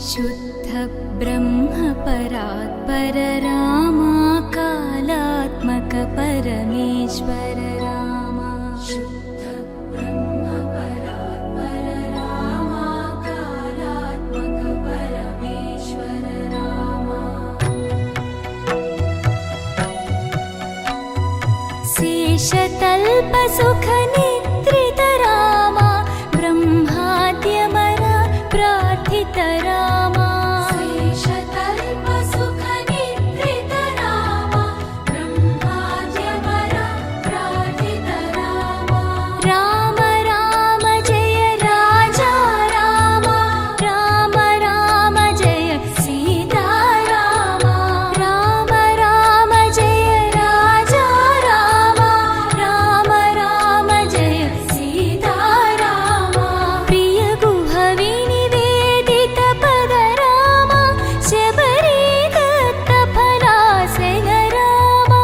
शुद्ध ब्रह्म परात्पर रामा कालात्मक परमेश्वर रामा शुद्ध ब्रह्म परात्पर रामा कालात्मक परमेश्वर रामा शेषतल्प सुख निद्रित रामा ब्रह्माद्यमर प्रार्थित रामा शेषतल्प सुख निद्रित रामा ब्रह्माद्यमर प्रार्थित रामा राम राम जय राजा रामा राम राम जय सीता रामा राम राम जय राजा रामा राम राम जय सीता रामा प्रिय गुह विनिवेदित पद रामा शबरी दत्त फलासन रामा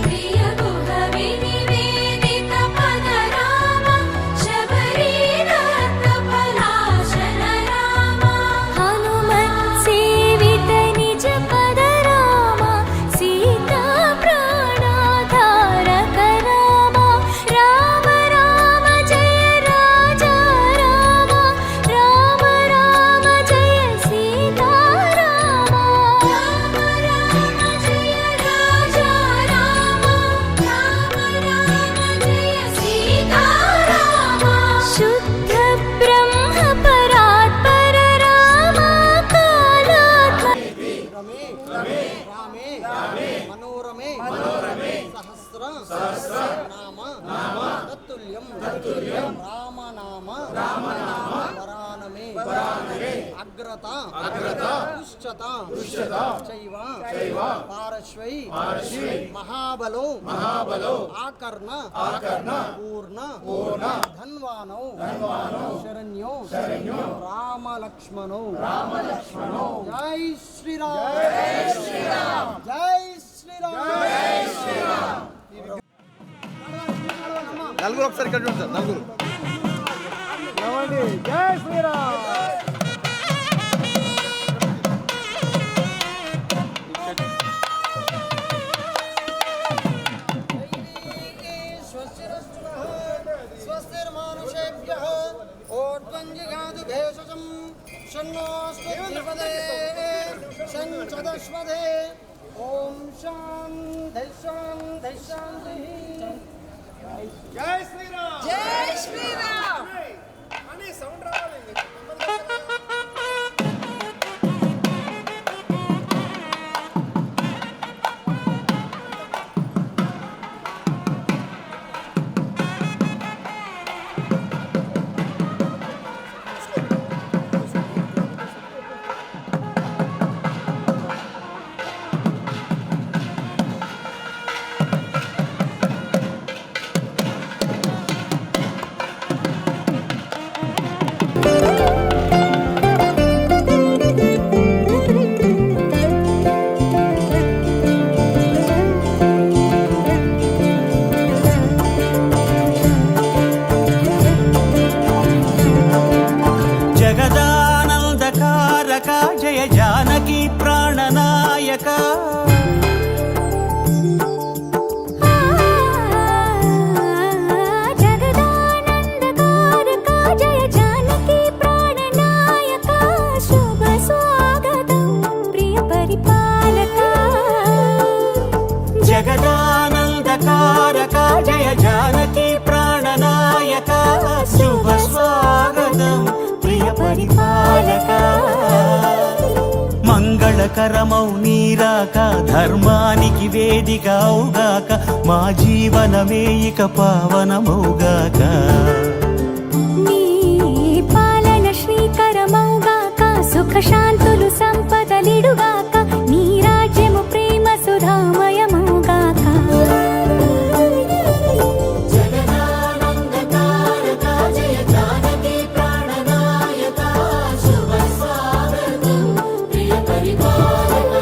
प्रिय गुह विनिवेदित पद रामा शबरी दत्त फलासन रामा हनुमत् सेवित निज पद रामा सीता प्राणाधारक रामा राम राम जय राजा रामा राम राम जय सीता रामा राम राम जय राजा रामा राम राम जय सीता रामा शुद्ध ब्रह्म परात्पर रामा कालात्मक रमे रामे मनोरमे सहस्र नाम तत्तुल्यं राम नाम वरानमे अग्रता दुष्टता चैव पार्श्वै महाबलो आकर्ण पूर्ण धन्वानौ शरण्यो राम लक्ष्मणो जय श्री राम जय श्री राम నలుగురు ఒకసారి ఇక్కడ చూడండి సార్ నలుగురు जय श्री राम स्वस्तिर्मानुषेभ्यः ओट्वञ्जिघातु भेषजं शन्नोऽस्तुतिपदे शञ्चदश्वदे ॐ शान्ति शान्ति शान्तिः जय श्री राम जय श्री राम అని సౌండ్ రావాలి జగదానందకారక జయ జానకి ప్రాణనాయక जगदानन्दकारक जय जानकी प्राणनायक शुभ स्वागतं प्रिय परिपालक జగదానందకారక జయ జానకి ప్రాణనాయక శుభ స్వాగతం ప్రియ పరిపాలక మంగళకరమౌ నీరాక ధర్మానికి వేదిక అవుగాక మా జీవనమే ఇక పావనమౌగాక నీ పాలన శ్రీకరమౌగాక సుఖ శాంతులు సంపదలిడుగాక నీ రాజ్యము ప్రేమ సుధామయమౌగాక జగదానందకారక జయ జానకి ప్రాణనాయక శుభ స్వాగతం ప్రియ పరిపాలక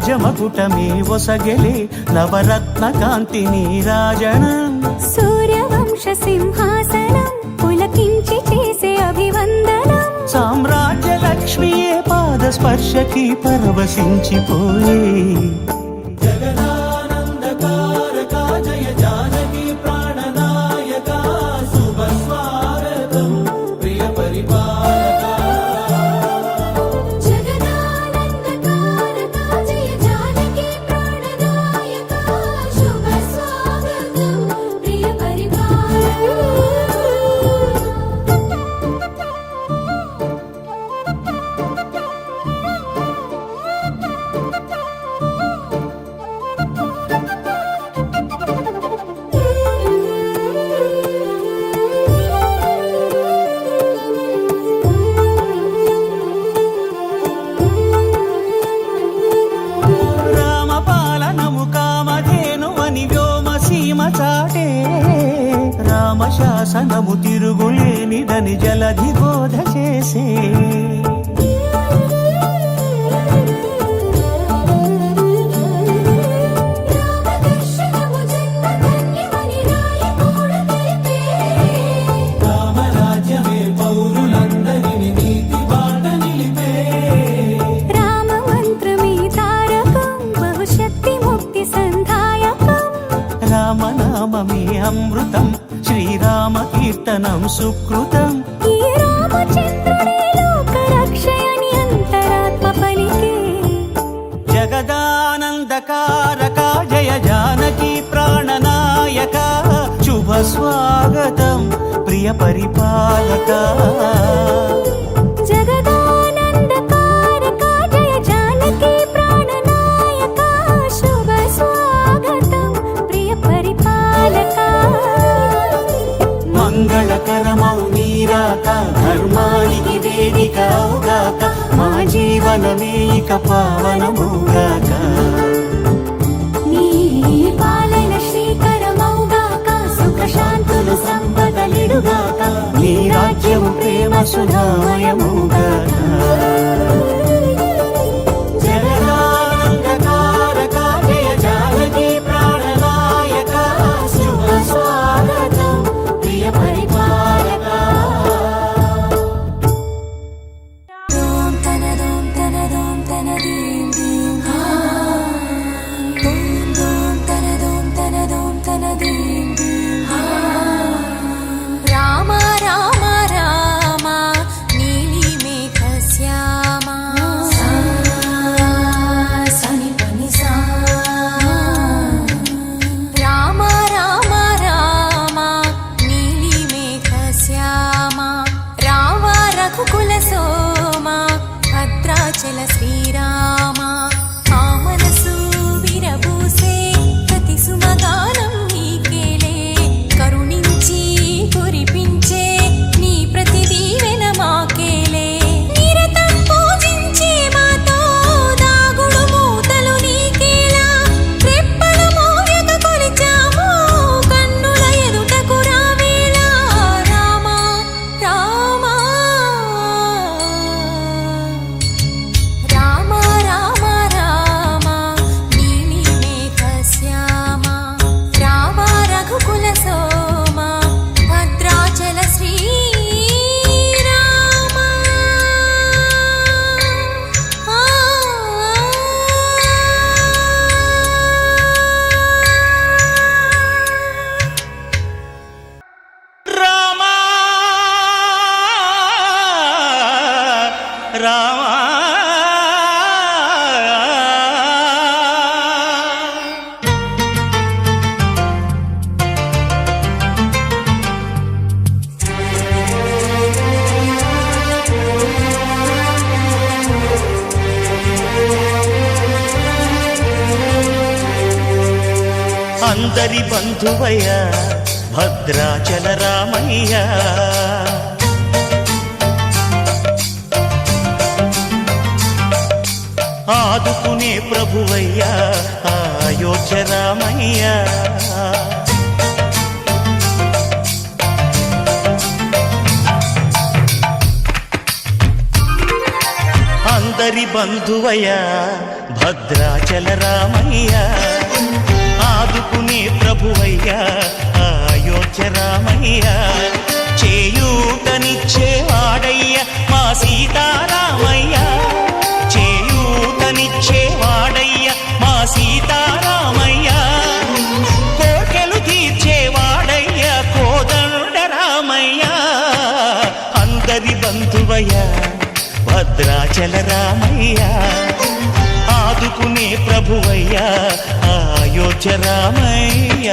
రాజమకుటమే ఒసగెలే నవరత్న కాంతి నీరాజనం సూర్యవంశ సింహాసనం పులకించి చేసే అభివందనం సామ్రాజ్య లక్ష్మియే పాద స్పర్శకి పరవశించిపోయే జగదానందకారక జయ జానకి ప్రాణనాయక శుభ స్వాగతం ప్రియ పరిపాలక జగదానందకారక జయ జానకి ప్రాణనాయక శుభ స్వాగతం ప్రియ రామపాలనము కామధేను అని వ్యోమసీమ చాటే రామశాసనము తిరుగులేనిదని జలధి బోధ చేసే రామదర్శనము జన్మధన్యమని రాయకూడ తెలిపే రామరాజ్యమే పౌరులందరిని నీతి బాట నిలిపే రామమంత్రమే తారకం బహుశక్తి ముక్తి సంధాయకం రామనామమే అమృతం శ్రీరామ కీర్తనం సుకృతం ఈ రామచంద్రుడే లోక రక్షయని అంతరాత్మ పలికే జగదానందకారక జయ జానకి ప్రాణనాయక శుభ స్వాగతం ప్రియ పరిపాలక జగదానందకారక జయ జానకి ప్రాణనాయక శుభ స్వాగతం ప్రియ పరిపాలక మంగళకరమౌ నీరాక ధర్మానికి వేదిక అవుగాక మా జీవనమే ఇక పావనమౌగాక నీ పాలన శ్రీకరమౌగాక సుఖ శాంతులు సంపదలిడుగాక నీ రాజ్యము ప్రేమ సుధామయమౌగాక జగదానందకారక జయ జానకి ప్రాణనాయక శుభ స్వాగతం ప్రియ పరిపాలక దోం తన దీం దీం దోం తన దీం దీం రామ రామ రామ నీలి మేఘ శ్యామ సని పని సా రామ రామ రామ నీలి మేఘ శ్యామ రామ రఘుకుల సోమ భద్రాచల శ్రీరామ ఆ మనసు విరబూసే ప్రతి సుమగానం నీకేలే కరుణించి కురిపించే నీ ప్రతి దీవెన మాకేలే నిరతం పూజించే మాతో దాగుడు మూతలు నీకేలా రెప్పలు మోయక కొలిచాము కన్నుల ఎదుటకు రావేలా రామ రామ రామ రామ రామ నీలి మేఘ శ్యామ రామ రఘుకుల సోమ భద్రాచల శ్రీరామ రామ రామ అందరి బంధువయ్య భద్రాచల రామయ్య ఆదుకునే ప్రభువయ్యా అయోధ్య రామయ్య అందరి బంధువయ్యా భద్రాచల రామయ్య, ఆదుకునే ప్రభువయ్యా అయోధ్య రామయ్య, చేయూతనిచ్చేవాడయ్య మా సీతారామయ్య, చేయూతనిచ్చేవాడయ్య మా సీతారామయ్య, కోర్కెలు తీర్చేవాడయ్య కోదండ రామయ్య, అందరి బంధువయ్య భద్రాచల రామయ్య, ఆదుకునే ప్రభువయ్య అయోధ్య రామయ్య.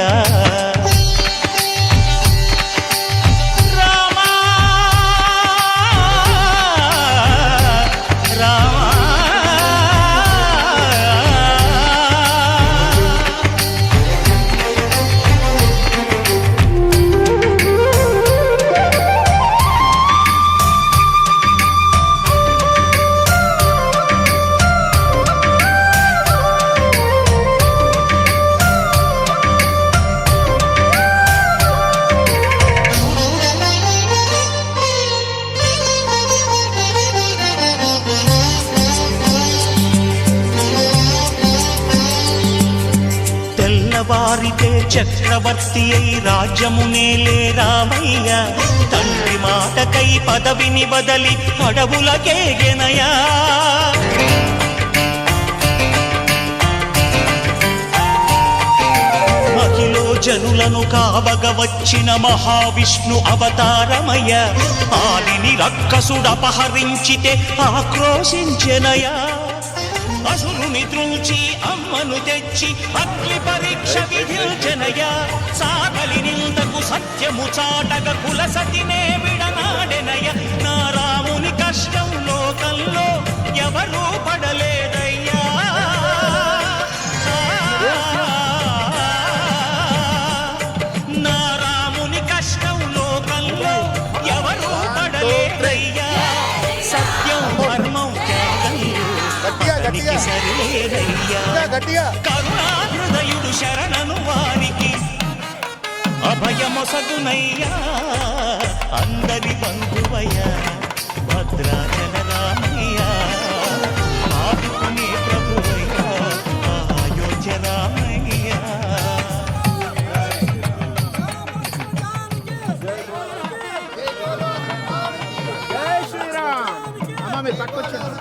వారితే చక్రవర్తి అయి రాజ్యమునేలే రామయ్య, తండ్రి మాటకై పదవిని బదలి అడవులకేగెనయా, మహిలో జనులను కావగ వచ్చిన మహావిష్ణు అవతారమయ్య, ఆలిని రక్కసుడపహరించితే ఆక్రోశించెనయా, అసురుని త్రుంచి అమ్మను తెచ్చి అగ్ని పరీక్ష విధించెనయ, సాగలి నిందకు సత్యము చాటగ కుల సతినే విడనాడెనయ, నా రాముని కష్టం లోకంలో ఎవరూ పడలేదయ్యా, నా రాముని కష్టం లోకంలో ఎవరూ పడలేదయ్యా, సత్యం ధర్మం కరుణాహృదయుడు శరణను వారికి అభయమొసగునయ్యా, అందరి బంధువయ్యా భద్రాచల రామయ్య, ఆదుకునే ప్రభువయ్యా అయోధ్య రామయ్య. జై శ్రీరామ్. అమ్మ మీరు పట్టుకొచ్చారు.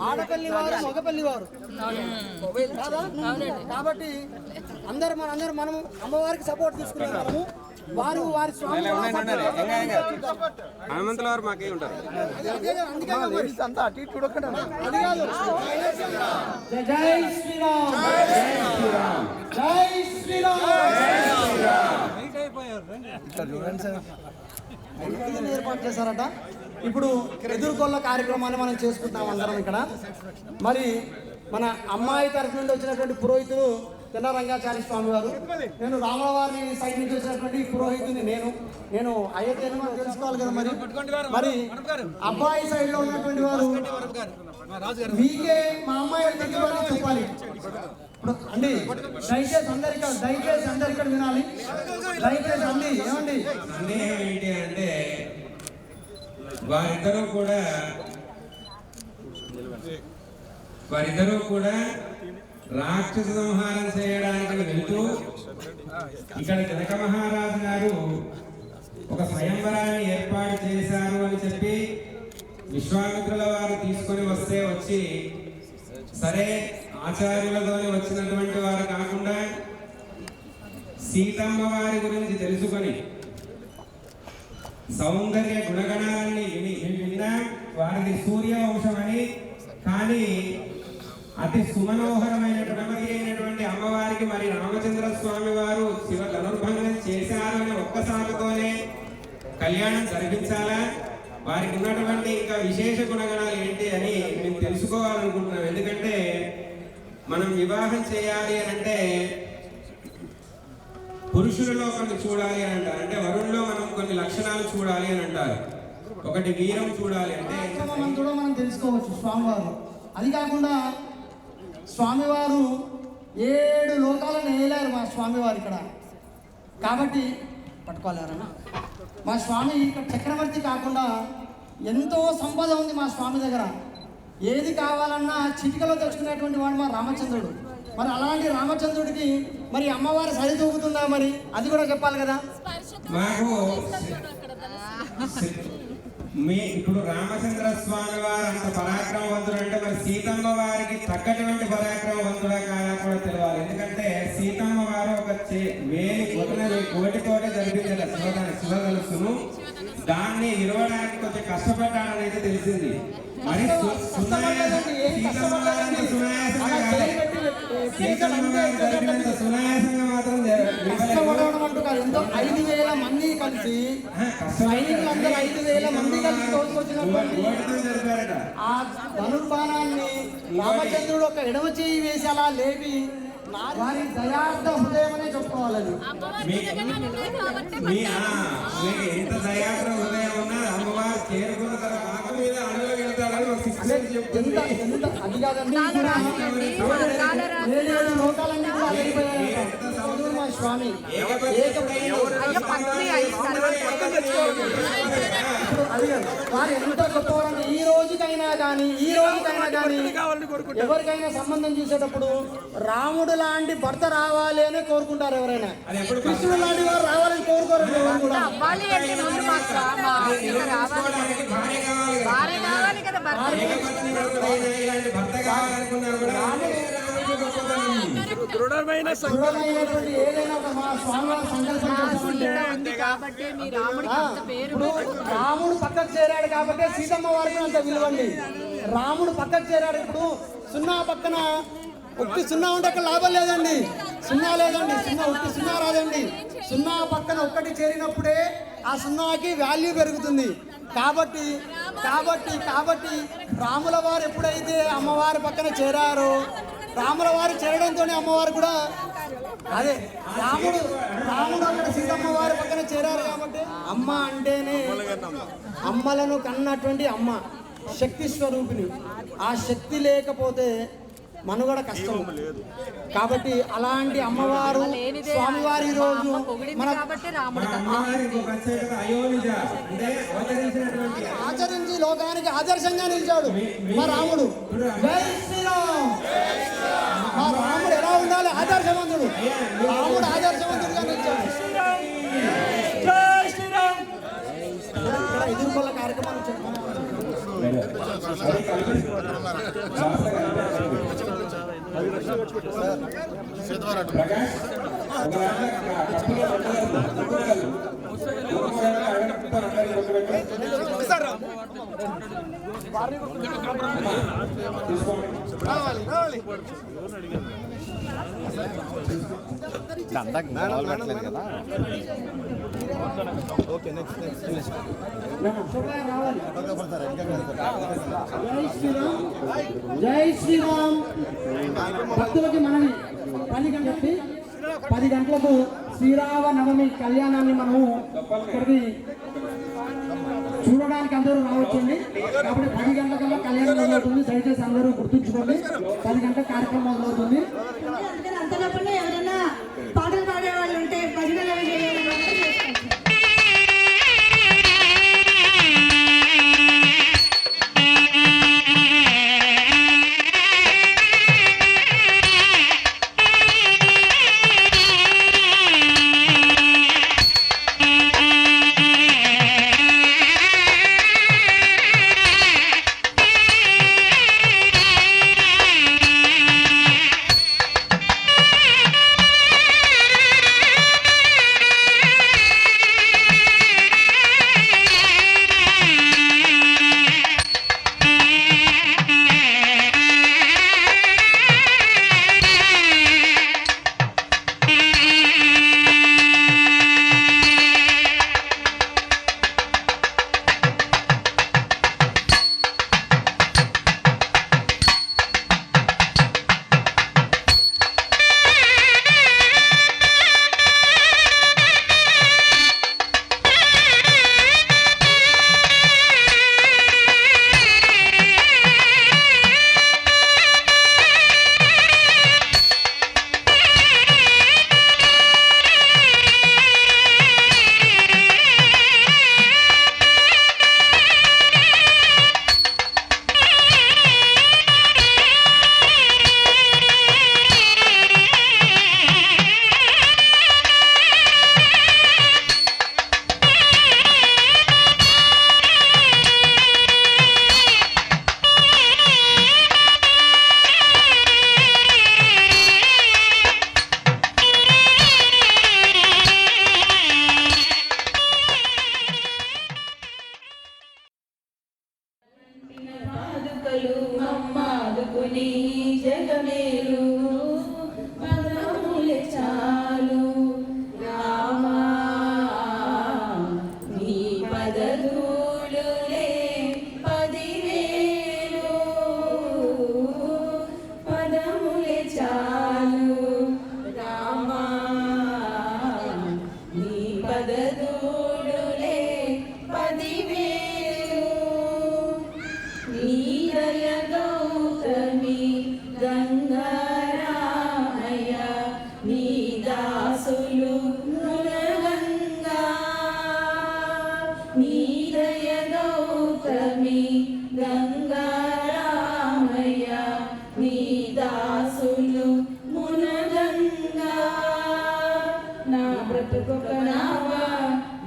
ఆడపల్లి వారు మగపల్లి వారు కాబట్టి మనందరూ మనము అమ్మవారికి సపోర్ట్ తీసుకునే మనము వారు వారి స్వామి హనుమంతుల వారు మాకే ఉంటారు. జై శ్రీరామ్ జై శ్రీరామ్ ఏర్పాటు చేశారట. ఇప్పుడు ఎదుర్కొల్ల కార్యక్రమాన్ని మనం చేసుకుంటున్నాం అందరం ఇక్కడ. మరి మన అమ్మాయి తరఫు నుండి వచ్చినటువంటి పురోహితుడు తెల్ల రంగాచారి స్వామి వారు, నేను రామవారి సైడ్ నుంచి వచ్చినటువంటి పురోహితుని నేను అయోధ్యను తెలుసుకోవాలి కదా. మరి అబ్బాయి సైడ్ లో ఉన్నటువంటి వారు మీకే మా అమ్మాయి చెప్పాలి. అండి దయచేసి అందరికీ వినాలి. దయచేసి అండి ఏమండి ఏంటి అంటే వారిద్దరూ కూడా రాక్షస సంహారం చేయడానికి వెళ్తూ ఇక్కడ జనక మహారాజు గారు ఒక స్వయంవరాన్ని ఏర్పాటు చేశారు అని చెప్పి విశ్వామిత్రుల వారు తీసుకొని వచ్చి సరే ఆచార్యులతోనే వచ్చినటువంటి వారు కాకుండా సీతమ్మ వారి గురించి తెలుసుకొని సౌందర్య గుణగణాలని విన్నా వారిది సూర్యవంశమని, కానీ అతి సుమనోహరమైన గుణమతి అయినటువంటి అమ్మవారికి మరి రామచంద్ర స్వామి వారు శివ ధనుర్భంగం చేశారు అని ఒక్కసారితోనే కళ్యాణం జరిపించాలా, వారికి ఉన్నటువంటి ఇంకా విశేష గుణగణాలు ఏంటి అని మేము తెలుసుకోవాలనుకుంటున్నాం. ఎందుకంటే మనం వివాహం చేయాలి అని అంటే పురుషులలో కొన్ని చూడాలి అని అంటారు. అంటే వరుణ్లో మనం కొన్ని లక్షణాలు చూడాలి అని అంటారు. ఒకటి వీరం చూడాలి అంటే పరాక్రమవంతుడో మనం తెలుసుకోవచ్చు స్వామివారు. అది కాకుండా స్వామివారు 7 లోకాలను ఏలారు మా స్వామివారు ఇక్కడ. కాబట్టి పట్టుకోలేరన్నా మా స్వామి ఇక్కడ చక్రవర్తి కాకుండా ఎంతో సంపద ఉంది మా స్వామి దగ్గర. ఏది కావాలన్నా చిటికలో తెచ్చుకునేటువంటి వాడు మా రామచంద్రుడు. మరి అలాంటి రామచంద్రుడికి మరి అమ్మవారు సరితూగుతుందా? మరి అది కూడా చెప్పాలి కదా. మాకు ఇప్పుడు రామచంద్ర స్వామి వారు అంత పరాక్రమవంతుడు అంటే మరి సీతమ్మ వారికి తగ్గటువంటి పరాక్రమవంతుడా కాదా కూడా తెలియాలి. ఎందుకంటే సీతమ్మ వారు ఒక కోటితోటే జరిపించారు శివధనుసును. దాన్ని విరవడానికి కొంచెం కష్టపడ్డాడని అయితే తెలిసింది. మరి సునాయాసంగా మాత్రం ఎంతో 5,000 మంది కలిసి సైనికులందరూ 5,000 మంది కలిసి తోసుకొచ్చినటువంటి ఆ ధనుర్బాణాన్ని రామచంద్రుడు ఒక ఎడమ చేయి వేసి అలా లేపి వారి దయార్థ హృదయం అనే చెప్పుకోవాలని. ఎంత దయార్థ హృదయం ఉన్నా అమ్మవారు చేరుకున్న తర్వాత మీద అడవులు వెళ్తాడని ఎంత అది కాదండి. 7 లోకాలన్నీ కూడా అడిగిపోయారు మా స్వామి. వారు ఎంత గొప్పవారంటే ఈ రోజుకైనా కానీ ఎవరికైనా సంబంధం చూసేటప్పుడు రాముడు లాంటి భర్త రావాలి అని కోరుకుంటారు ఎవరైనా. కృష్ణుడు లాంటి వారు రావాలని కోరుకోరు కూడా. ఏదైనా ఒక మా స్వామివారి సంకల్పం ఇప్పుడు రాముడు పక్కకు చేరాడు కాబట్టి సీతమ్మ వారికి అంత విలువండి. రాముడు పక్కకు చేరాడు. ఇప్పుడు 0 పక్కన 1 0 ఉంటే అక్కడ లాభం లేదండి. 0 లేదండి, 1 0 రాదండి. 0 పక్కన 1 చేరినప్పుడే ఆ 0కి వాల్యూ పెరుగుతుంది. కాబట్టి రాముల వారు ఎప్పుడైతే అమ్మవారి పక్కన చేరారో, రాముల వారు చేరడంతోనే అమ్మవారు కూడా అదే రాముడు అక్కడ సీతమ్మ వారి పక్కన చేరారు. కాబట్టి అమ్మ అంటేనే అమ్మలను కన్నటువంటి అమ్మ శక్తి స్వరూపిణి. ఆ శక్తి లేకపోతే మనుగడ కష్టం. కాబట్టి అలాంటి అమ్మవారు స్వామివారి రోజు మన ఆచరించి లోకానికి ఆదర్శంగా నిలిచాడు మా రాముడు. జై శ్రీరామ్. మా రాముడు ఎలా ఉండాలి? ఆదర్శవంతుడు. రాముడు ఆదర్శవంతుడుగా నిలిచాడు. ఇక్కడ ఎదుర్కొన్న కార్యక్రమాలు ఓకే నెక్స్ట్ జై శ్రీరామ్. భక్తులకి మనవి 10 గంటలకు శ్రీరామ నవమి కళ్యాణాన్ని మనము ఇక్కడికి చూడడానికి అందరూ రావచ్చండి. కాబట్టి 10 గంటలకల్లా కళ్యాణం మొదలవుతుంది. దయచేసి అందరూ గుర్తుంచుకోండి. 10 గంటల కార్యక్రమం మొదలవుతుంది. అంతలోపల ఎవరైనా పాటలు పాడే వాళ్ళు ఉంటే భజనలు నీరయ గౌతమి గంగారామయ్య నీ దాసులు మునగంగా నా బ్రతుకొక నావా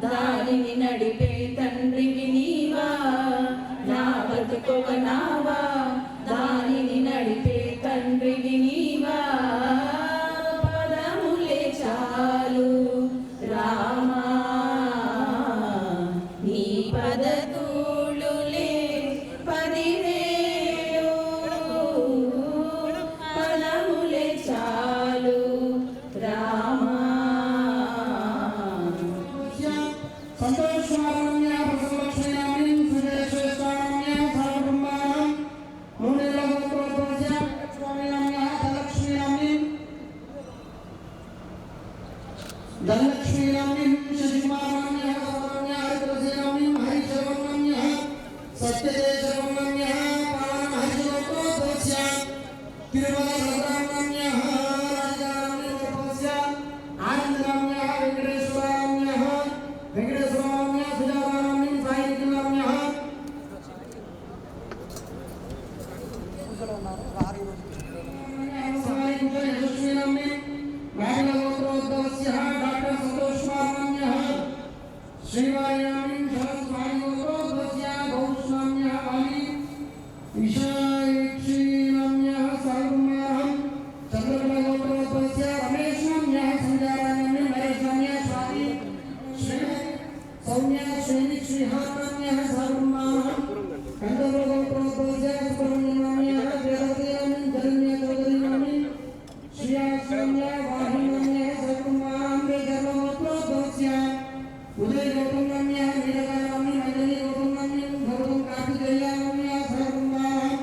దానిని నడిపే తండ్రివి నీవా నా బ్రతుకొక నావా దానిని నడిపే తండ్రివి నీవా పదములే చాలు రామా నీ పదతూళులే 10,000 పదములే చాలు రామా సంతోషమారమ్య ప్రసవలక్ష్మీనామిం సురేశ్వరామ్య సర్వబ్రహ్మాణం నూనెలగోత్రోద్భవస్య స్వామినామ్య ధనలక్ష్మీనామిం ధనలక్ష్మీనామిం శశికుమారామ్య సర్వనామ్య హరితులసీనామిం హరిశర్వనామ్య సత్యదేశర్వనామ్య పావన హరిగోత్రోద్భవస్య తిరుమల భద్రానామ్య రాజానామ్య గోత్రోద్భవస్య ఆనందనామ్య వెంకటేశ్వరామ్య వెంకటేశ్వరామ్య సుజాతానామ్య సాయినామ్య సాయినామ్య నాగలగోత్రోద్భవస్య డాక్టర్ సంతోష్మానామ్య శ్రీవాయామి సరస్వామిగోత్రోద్భవస్య గౌష్ణామ్య వాలి విశాయిక్షీనామ్య సాయికుమారం చంద్రగోత్రోద్భవస్య రమేష్నామ్య సంజారామ్య నరేష్నామ్య స్వామి శ్రీ సౌమ్య శ్రేణి శ్రీహారామ్య సాయికుమారం కందగోత్రోద్భవస్య సుబ్రహ్మణ్యనామ్య దేవదేవామ్య జగన్య చౌదరినామ్య శ్రీయాశ్రమ్య వాహినామ్య సాయికుమారం దేవగోత్రోద్భవస్య ఉదయ గౌతమ్య నీలకారామ్య మంజలి గౌతమ్య గౌతమ్ కార్తికేయామ్య సాయికుమారం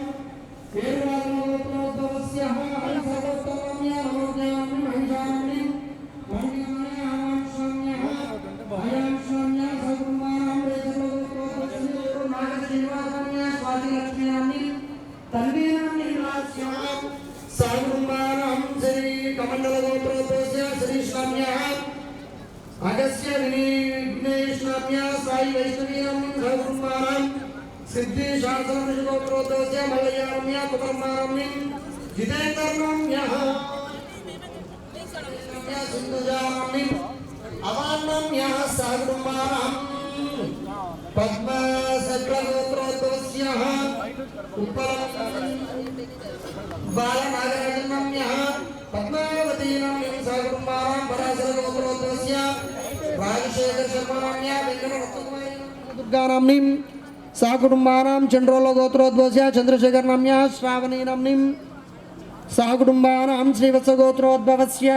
పేరురాజగోత్రోద్భవస్య హరిసగోత్తమ్య నమోజ్ఞామ్య మహిషామ్య మణ్యామ్య ఆమాంశామ్య అయాంశామ్య సాయికుమారం దేవగోత్రోద్భవస్య నాగ శ్రీనివాసామ్య స్వాతి లక్ష్మీనామ్య తన్వీనామ్య రాజ్యాం సాయికుమారం శ్రీ కమండలగోత్రోద్భవస్య శ్రీష్ణామ్య అగస్య విఘ్నేష్నామ్య సాయి వైష్ణవీనామ్య సాయికుమారం సిద్ధి శాసనగోత్రోద్భవస్య మల్లయామ్య కుటుంబానామ్య జితేంద్రనామ్య సింధుజానామ్య అవాన్నామ్య సాయికుమారం పద్మసగ్రగోత్రోద్భవస్య ఉప్పలం బాలనాగరాజనామ్య పద్మావతీనామ్య సాయికుమారం పరాశరగోత్రోద్భవస్య రాజశేఖర శర్మనామ్య వెంకటరత్నకుమారి దుర్గానామ్నిం సాకుటుంబానాం చంద్రోల గోత్రోద్భవస్య చంద్రశేఖరనామ్య శ్రావణీనామ్నిం సాకుటుంబానాం శ్రీవత్సగోత్రోద్భవస్య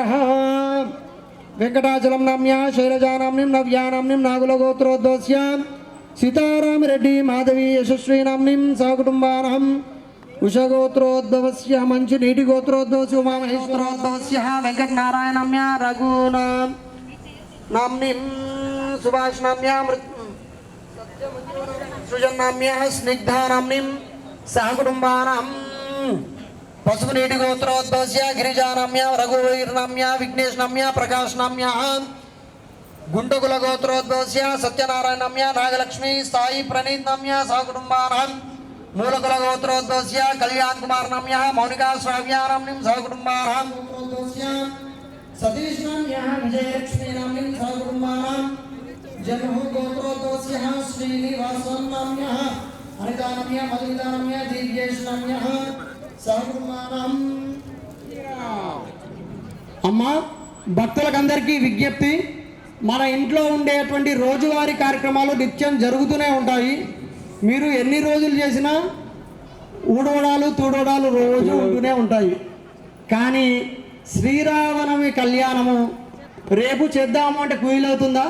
వెంకటాచలం నామ్య శైలజానామ్నిం నవ్యానామ్నిం నాగుల గోత్రోద్భవస్య సీతారామరెడ్డి మాధవి యశస్వీనామ్నిం సాకుటుంబానాం ఉషగోత్రోద్భవస్య మంచి నీటి గోత్రోద్భవస్య ఉమామహేశ్వరోద్భవస్య వెంకటనారాయణామ్య రఘునాం నామ్నిం సుభాష్నామ్య సృజన్నామ్య స్నిగ్ధానామ్నిం సహకుటుంబానాం పసుపు నీటి గోత్రోద్భవస్య గిరిజానామ్య రఘువీర్నామ్య విఘ్నేష్నామ్య ప్రకాశ్నామ్య గుంటకుల గోత్రోద్భవస్య సత్యనారాయణామ్య నాగలక్ష్మి సాయి ప్రణీత్నామ్య సహకుటుంబానాం మూలకుల గోత్రోద్భవస్య కళ్యాణ్ కుమార్నామ్య మౌనికా శ్రావ్యానామ్నిం సహకుటుంబానాం గోత్రోద్భవస్య సతీష్నామ్య విజయలక్ష్మీనామ్నిం సహకుటుంబానాం జన్మహు గోత్రోద్భవస్య శ్రీనివాసనామ్య అనితానామ్య మధువితానామ్య దివ్యేష్నామ్య సహకుటుంబానాం. అమ్మ భక్తులకందరికీ విజ్ఞప్తి, మన ఇంట్లో ఉండేటువంటి రోజువారీ కార్యక్రమాలు నిత్యం జరుగుతూనే ఉంటాయి. మీరు ఎన్ని రోజులు చేసినా ఊడవడాలు తూడవడాలు రోజు ఉంటూనే ఉంటాయి. కానీ శ్రీరామనవమి కళ్యాణము రేపు చేద్దాము అంటే కుయిలవుతుందా?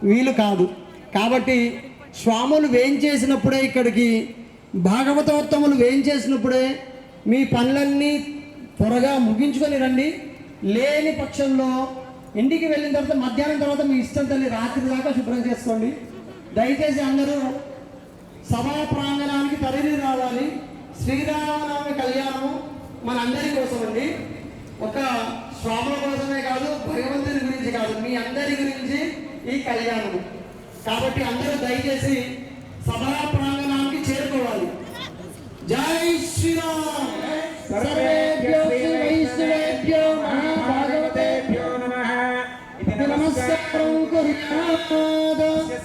వీలు కాదు. కాబట్టి స్వాములు వేయించేసినప్పుడే, ఇక్కడికి భాగవతోత్తములు వేయించేసినప్పుడే మీ పనులన్నీ త్వరగా ముగించుకొని రండి. లేని పక్షంలో ఇంటికి వెళ్ళిన తర్వాత మధ్యాహ్నం తర్వాత మీ ఇష్టం తల్లి రాత్రి దాకా శుభ్రం చేసుకోండి. దయచేసి అందరూ సభా ప్రాంగణానికి తరలి రావాలి. శ్రీరామనవమి కళ్యాణము మనందరి కోసం అండి. ఒక స్వాముల కోసమే కాదు, భగవంతుని గురించి కాదు, మీ అందరి గురించి ఈ కళ్యాణము. కాబట్టి అందరూ దయచేసి సభా ప్రాంగణానికి చేరుకోవాలి. జై శ్రీరామ్. సర్వేభ్యో వైష్ణవేభ్యో మహాభాగవతేభ్యో నమః. ఇది నమస్కారం కుర్యాత్.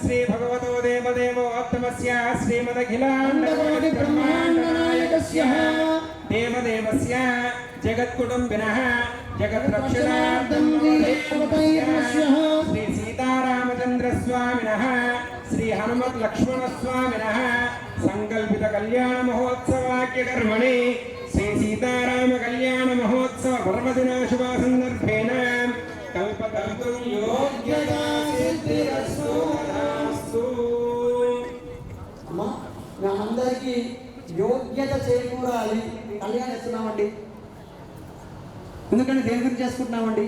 శ్రీ భగవతో దేవదేవోత్తమస్య శ్రీమదఖిలాండకోటి బ్రహ్మాండ నాయకస్య దేవదేవస్య జగత్కుటుంబినః జగద్రక్షణార్థం శ్రీ సీతారామచంద్ర స్వామినః శ్రీ హనుమత్ లక్ష్మణ స్వామినః సంకల్పిత కళ్యాణ మహోత్సవాక్య కర్మణి శ్రీ సీతారామ కళ్యాణ మహోత్సవ పర్వదిన శుభ సందర్భేన కల్పతరుం యోగ్యతా సిద్ధిరస్తు. అమ్మా అందరికీ యోగ్యత చేకూరాలి. కళ్యాణం ఇస్తున్నామండి. ఎందుకంటే దేని గురించి చేసుకుంటున్నామండి?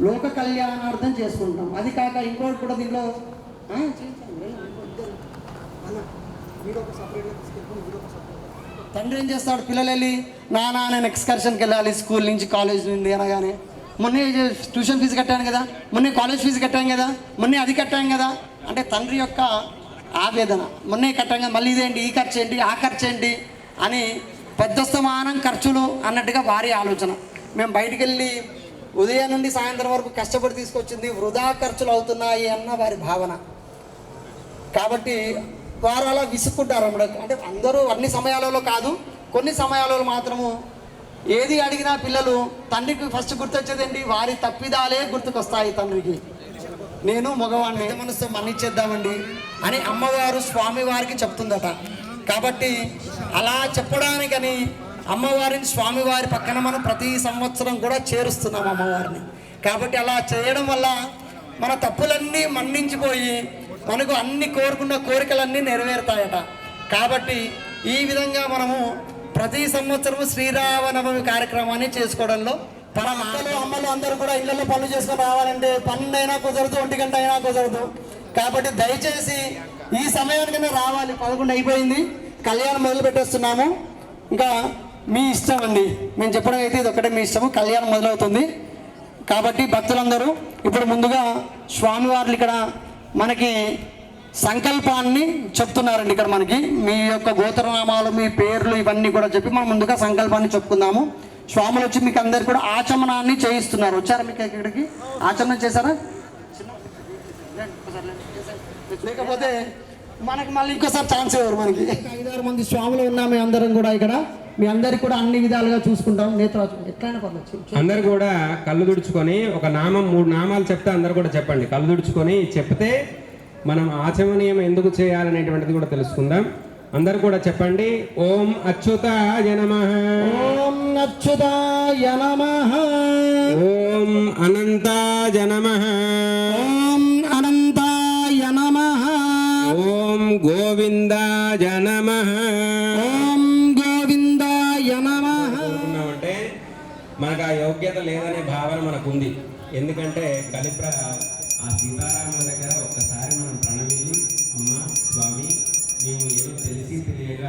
లోక కళ్యాణార్థం చేసుకుంటాం. అది కాక ఇంకోటి కూడా దీంట్లో తండ్రి ఏం చేస్తాడు? పిల్లలు వెళ్ళి నాన్న నేను ఎక్స్కర్షన్కి వెళ్ళాలి స్కూల్ నుంచి కాలేజ్ నుండి అనగానే, మొన్నే ట్యూషన్ ఫీజు కట్టాను కదా, మొన్నే కాలేజ్ ఫీజు కట్టాను కదా, మొన్నే అది కట్టాను కదా అంటే తండ్రి యొక్క ఆవేదన. మొన్నే కట్టాం కదా, మళ్ళీ ఇదేంటి, ఈ ఖర్చు ఏంటి, ఆ ఖర్చు ఏంటి అని పెద్దస్తమానం ఖర్చులు అన్నట్టుగా వారి ఆలోచన. మేము బయటికి వెళ్ళి ఉదయం నుండి సాయంత్రం వరకు కష్టపడి తీసుకొచ్చింది వృధా ఖర్చులు అవుతున్నాయి అన్న వారి భావన. కాబట్టి వారు అలా విసుక్కుంటారు అన్నమాట. అంటే అందరూ అన్ని సమయాలలో కాదు, కొన్ని సమయాలలో మాత్రము ఏది అడిగినా పిల్లలు తండ్రికి ఫస్ట్ గుర్తొచ్చేది ఏంటి? వారి తప్పిదాలే గుర్తుకొస్తాయి తండ్రికి. నేను మగవాడిని మనసు మన్నిచ్చేద్దామండి అని అమ్మవారు స్వామివారికి చెప్తుందట. కాబట్టి అలా చెప్పడానికని అమ్మవారిని స్వామివారి పక్కన మనం ప్రతి సంవత్సరం కూడా చేరుస్తున్నాం అమ్మవారిని. కాబట్టి అలా చేయడం వల్ల మన తప్పులన్నీ మన్నించిపోయి మనకు అన్ని కోరుకున్న కోరికలన్నీ నెరవేరుతాయట. కాబట్టి ఈ విధంగా మనము ప్రతి సంవత్సరము శ్రీరామనవమి కార్యక్రమాన్ని చేసుకోవడంలో అమ్మలు అందరూ కూడా ఇళ్లలో పనులు చేసుకొని రావాలంటే 12 అయినా కుదరదు, 1 గంట అయినా కుదరదు. కాబట్టి దయచేసి ఈ సమయానికైనా రావాలి. 11 అయిపోయింది, కళ్యాణం మొదలు పెట్టేస్తున్నాము. ఇంకా మీ ఇష్టం అండి, మేము చెప్పడం అయితే ఇది ఒకటే మీ ఇష్టము. కళ్యాణం మొదలవుతుంది. కాబట్టి భక్తులందరూ ఇప్పుడు ముందుగా స్వామివార్లు ఇక్కడ మనకి సంకల్పాన్ని చెప్తున్నారండి. ఇక్కడ మనకి మీ యొక్క గోత్రనామాలు, మీ పేర్లు ఇవన్నీ కూడా చెప్పి మనం ముందుగా సంకల్పాన్ని చెప్పుకుందాము. స్వాములు వచ్చి మీకు అందరు కూడా ఆచమనాన్ని చేయిస్తున్నారు. వచ్చారా మీకు ఇక్కడికి? ఆచమనం చేశారా? లేకపోతే మనకి మళ్ళీ ఇంకోసారి ఛాన్స్ ఇవ్వరు. మనకి 5-6 మంది స్వాములు ఉన్నాం. మీ అందరం కూడా ఇక్కడ మీ అందరికి కూడా అన్ని విధాలుగా చూసుకుంటాం. నేత్రాలు ఎట్లయినా పర్లేదు. అందరు కూడా కళ్ళు తుడుచుకొని ఒక నామం 3 నామాలు చెప్తే అందరు కూడా చెప్పండి. కళ్ళు తుడుచుకొని చెప్తే మనం ఆచమనీయం ఎందుకు చేయాలనేటువంటిది కూడా తెలుసుకుందాం. అందరు కూడా చెప్పండి. ఓం అచ్యుతాయ నమః. ఓం అచ్యుతాయ నమః. ఓం అనంతాయ నమః. ఓం అనంతాయ నమః. ఓం గోవిందాయ నమః. ఓం గోవిందాయ నమః. అంటే మనకు ఆ యోగ్యత లేదనే భావన మనకుంది. ఎందుకంటే ఆ సీతారాముల దగ్గర ఒక్కసారి మనం ప్రణమిల్లి, అమ్మ స్వామి మేము ఏదో తెలిసి తెలియక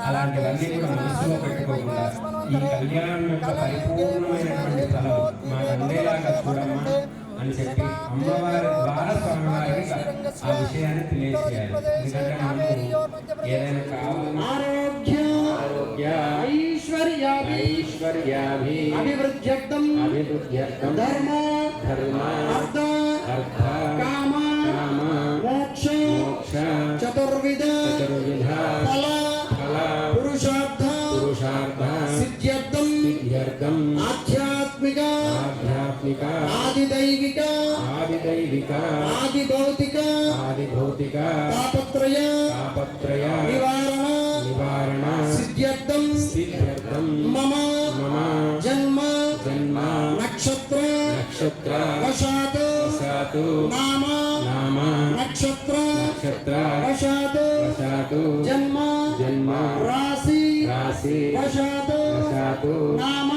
అలాంటివన్నీ కూడా మనసులో పెట్టుకోకుండా ఈ కళ్యాణం యొక్క పరిపూర్ణమైనటువంటి ఫలం మాకు అందేలాగా చూడమ్మా అని చెప్పి అమ్మవారి ద్వారా స్వామివారికి ఆ విషయాన్ని తెలియజేయాలి. ఎందుకంటే మనకు ఏదైనా కావాలన్నా ఐశ్వర్యాభి అభివృద్ధ్యర్థం ధర్మ అర్థ కామ మోక్ష చతుర్విధ ఫల పురుషార్థ సిద్ధ్యర్థం ఆధ్యాత్మిక ఆదిదైవిక ఆదిభౌతిక తాపత్రయ నివారణ సిద్ధ్యర్థం మమ జన్మ నక్షత్ర వశాత్ నామ నక్షత్ర వశాత్ జన్మ రాశి వశాత్ నామ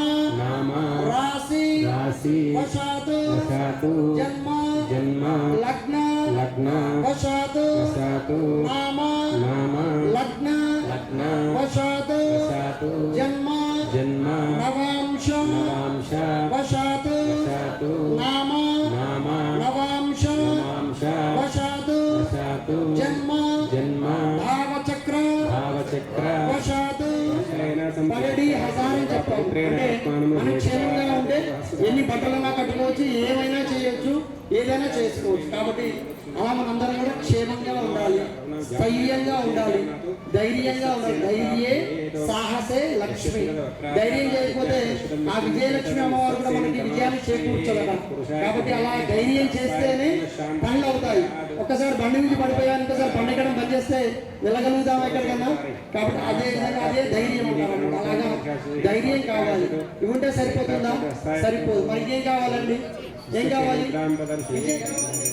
రాశి వశాత్ జన్మ లగ్న వశాత్ నామ లగ్న వశాత్ జన్మ మనం క్షేమంగా ఉంటే ఎన్ని బట్టలన్నా కట్టుకోవచ్చు, ఏమైనా చేయొచ్చు, ఏదైనా చేసుకోవచ్చు. కాబట్టి అలా మనందరం కూడా క్షేమంగా ఉండాలి, స్థైర్యంగా ఉండాలి, ధైర్యంగా ఉండాలి. ధైర్యే సాహసే లక్ష్మి. ధైర్యం చేయకపోతే ఆ విజయలక్ష్మి అమ్మవారు కూడా మనకి విజయాన్ని చేకూర్చగల. కాబట్టి అలా ధైర్యం చేస్తేనే పనులు అవుతాయి. ఒక్కసారి బండి నుంచి పడిపోయా, ఇంకోసారి బండి ఎక్కడం బంద్ చేస్తే వెళ్ళగలుగుతాం ఎక్కడికన్నా. కాబట్టి అదే విధంగా అదే ధైర్యం ఉంటారు. అలాగా ధైర్యం కావాలి. ఇవి ఉంటే సరిపోతుందా? సరిపోదు. మరి ఏం కావాలండి? ఏం కావాలి?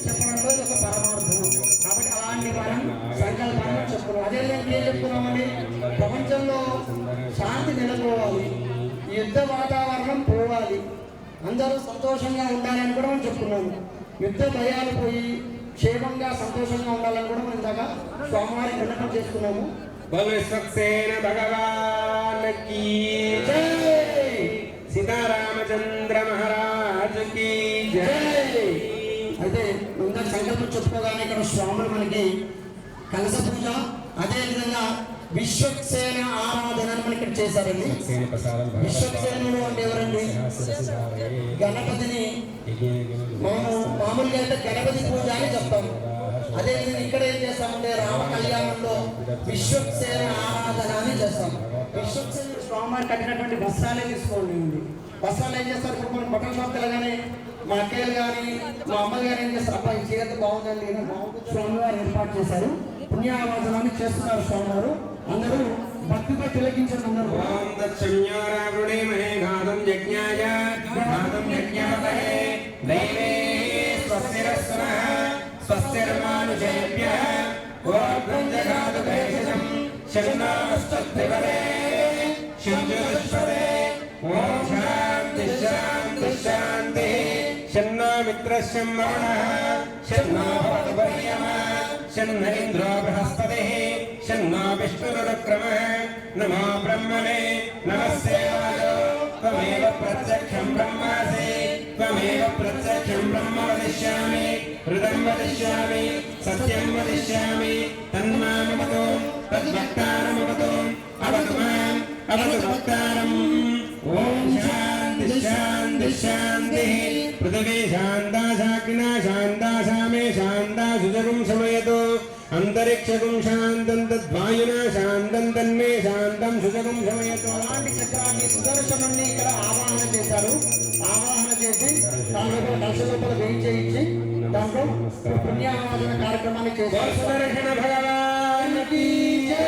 చెప్పడంలో ఒక పరమార్థం. కాబట్టి అలాంటి మనం సంకల్పాన్ని చెప్పుకున్నాం. అదేవిధంగా ఏం చెప్పుకున్నామండి? ప్రపంచంలో శాంతి నెలకొవాలి, యుద్ధ వాతావరణం పోవాలి, అందరూ సంతోషంగా ఉండాలని కూడా మనం చెప్పుకున్నాము. యుద్ధ భయాలు పోయి క్షేమంగా సంతోషంగా ఉండాలని కూడా మనం ఇందాక స్వామివారి విన్నపం చేసుకున్నాము. బలసక్సేన భగవాన్ కీ జై, సీతారామచంద్ర మహారాజ్ కీ జై. అయితే ఇందాక సంకల్పం చెప్పుకోగానే ఇక్కడ స్వాములు మనకి కలస పూజ, అదేవిధంగా విశ్వక్సేన ఆరాధన మనకి ఇక్కడ చేశారండి. విశ్వక్సేనుడు అంటే ఎవరండి? గణపతిని మనం మామూలుగా అయితే గణపతి పూజ అని చెప్తాము. అదేవిధంగా ఇక్కడ ఏం చేస్తామంటే రామ కళ్యాణంలో విశ్వక్సేన ఆరాధన అని చేస్తాం. విశ్వక్సేన స్వామివారి కట్టినటువంటి వస్త్రాలే తీసుకోండి. వస్త్రాలు ఏం చేస్తారు? ఇప్పుడు మనం బట్టల షాప్కి వెళ్ళగానే మా అక్కయ్యలు కానీ మా అమ్మలు కానీ ఏం చేస్తారు? అబ్బాయి చీరత బాగుందండి, స్వామివారు ఏర్పాటు చేశారు. పుణ్యావాసనాన్ని చేస్తున్నారు స్వామివారు. అందరూ భక్తితో తిలకించండి. అందరూ ఓం దక్షమ్యోరావృణేమహే ఘాతం యజ్ఞాయ ఘాతం యజ్ఞపతయే దైవే స్వస్తిరస్సునః స్వస్తిర్మానుషేభ్యః ఓం జగాతు భేషజం శన్నాస్తద్వివరే శంజుష్పదే ఓం శాంతి శాంతి శాంతి. శన్నో మిత్రస్యం వరుణః శన్నో భవతు పర్యమా శన్న ఇంద్రో బృహస్పతిః శన్నో విష్ణురుక్రమః నమో బ్రహ్మణే నమస్తే వాయో త్వమేవ ప్రత్యక్షం బ్రహ్మాసి త్వమేవ ప్రత్యక్షం బ్రహ్మ వదిష్యామి హృదం వదిష్యామి సత్యం వదిష్యామి తన్మామవతు తద్భక్తారమవతు అవతు మాం అవతు భక్తారం. ఓం శాంతి శాంతి శాంతి. పృథివీ శాంతా శాకినా శాంతా సామే శాంతా సుజగుం శమయతు అంతరిక్షగుం శాంతం తద్వాయునా శాంతం తన్మే శాంతం సుజగుం శమయతు. అలాంటి చక్రాన్ని సుదర్శనాన్ని ఇక్కడ ఆవాహన చేశారు. ఆవాహన చేసి దాంట్లో కలశ లోపల వేయి చేయించి దాంట్లో పుణ్యావాదన కార్యక్రమాన్ని చేశారు. సుదర్శన భగవాన్ కీ జై,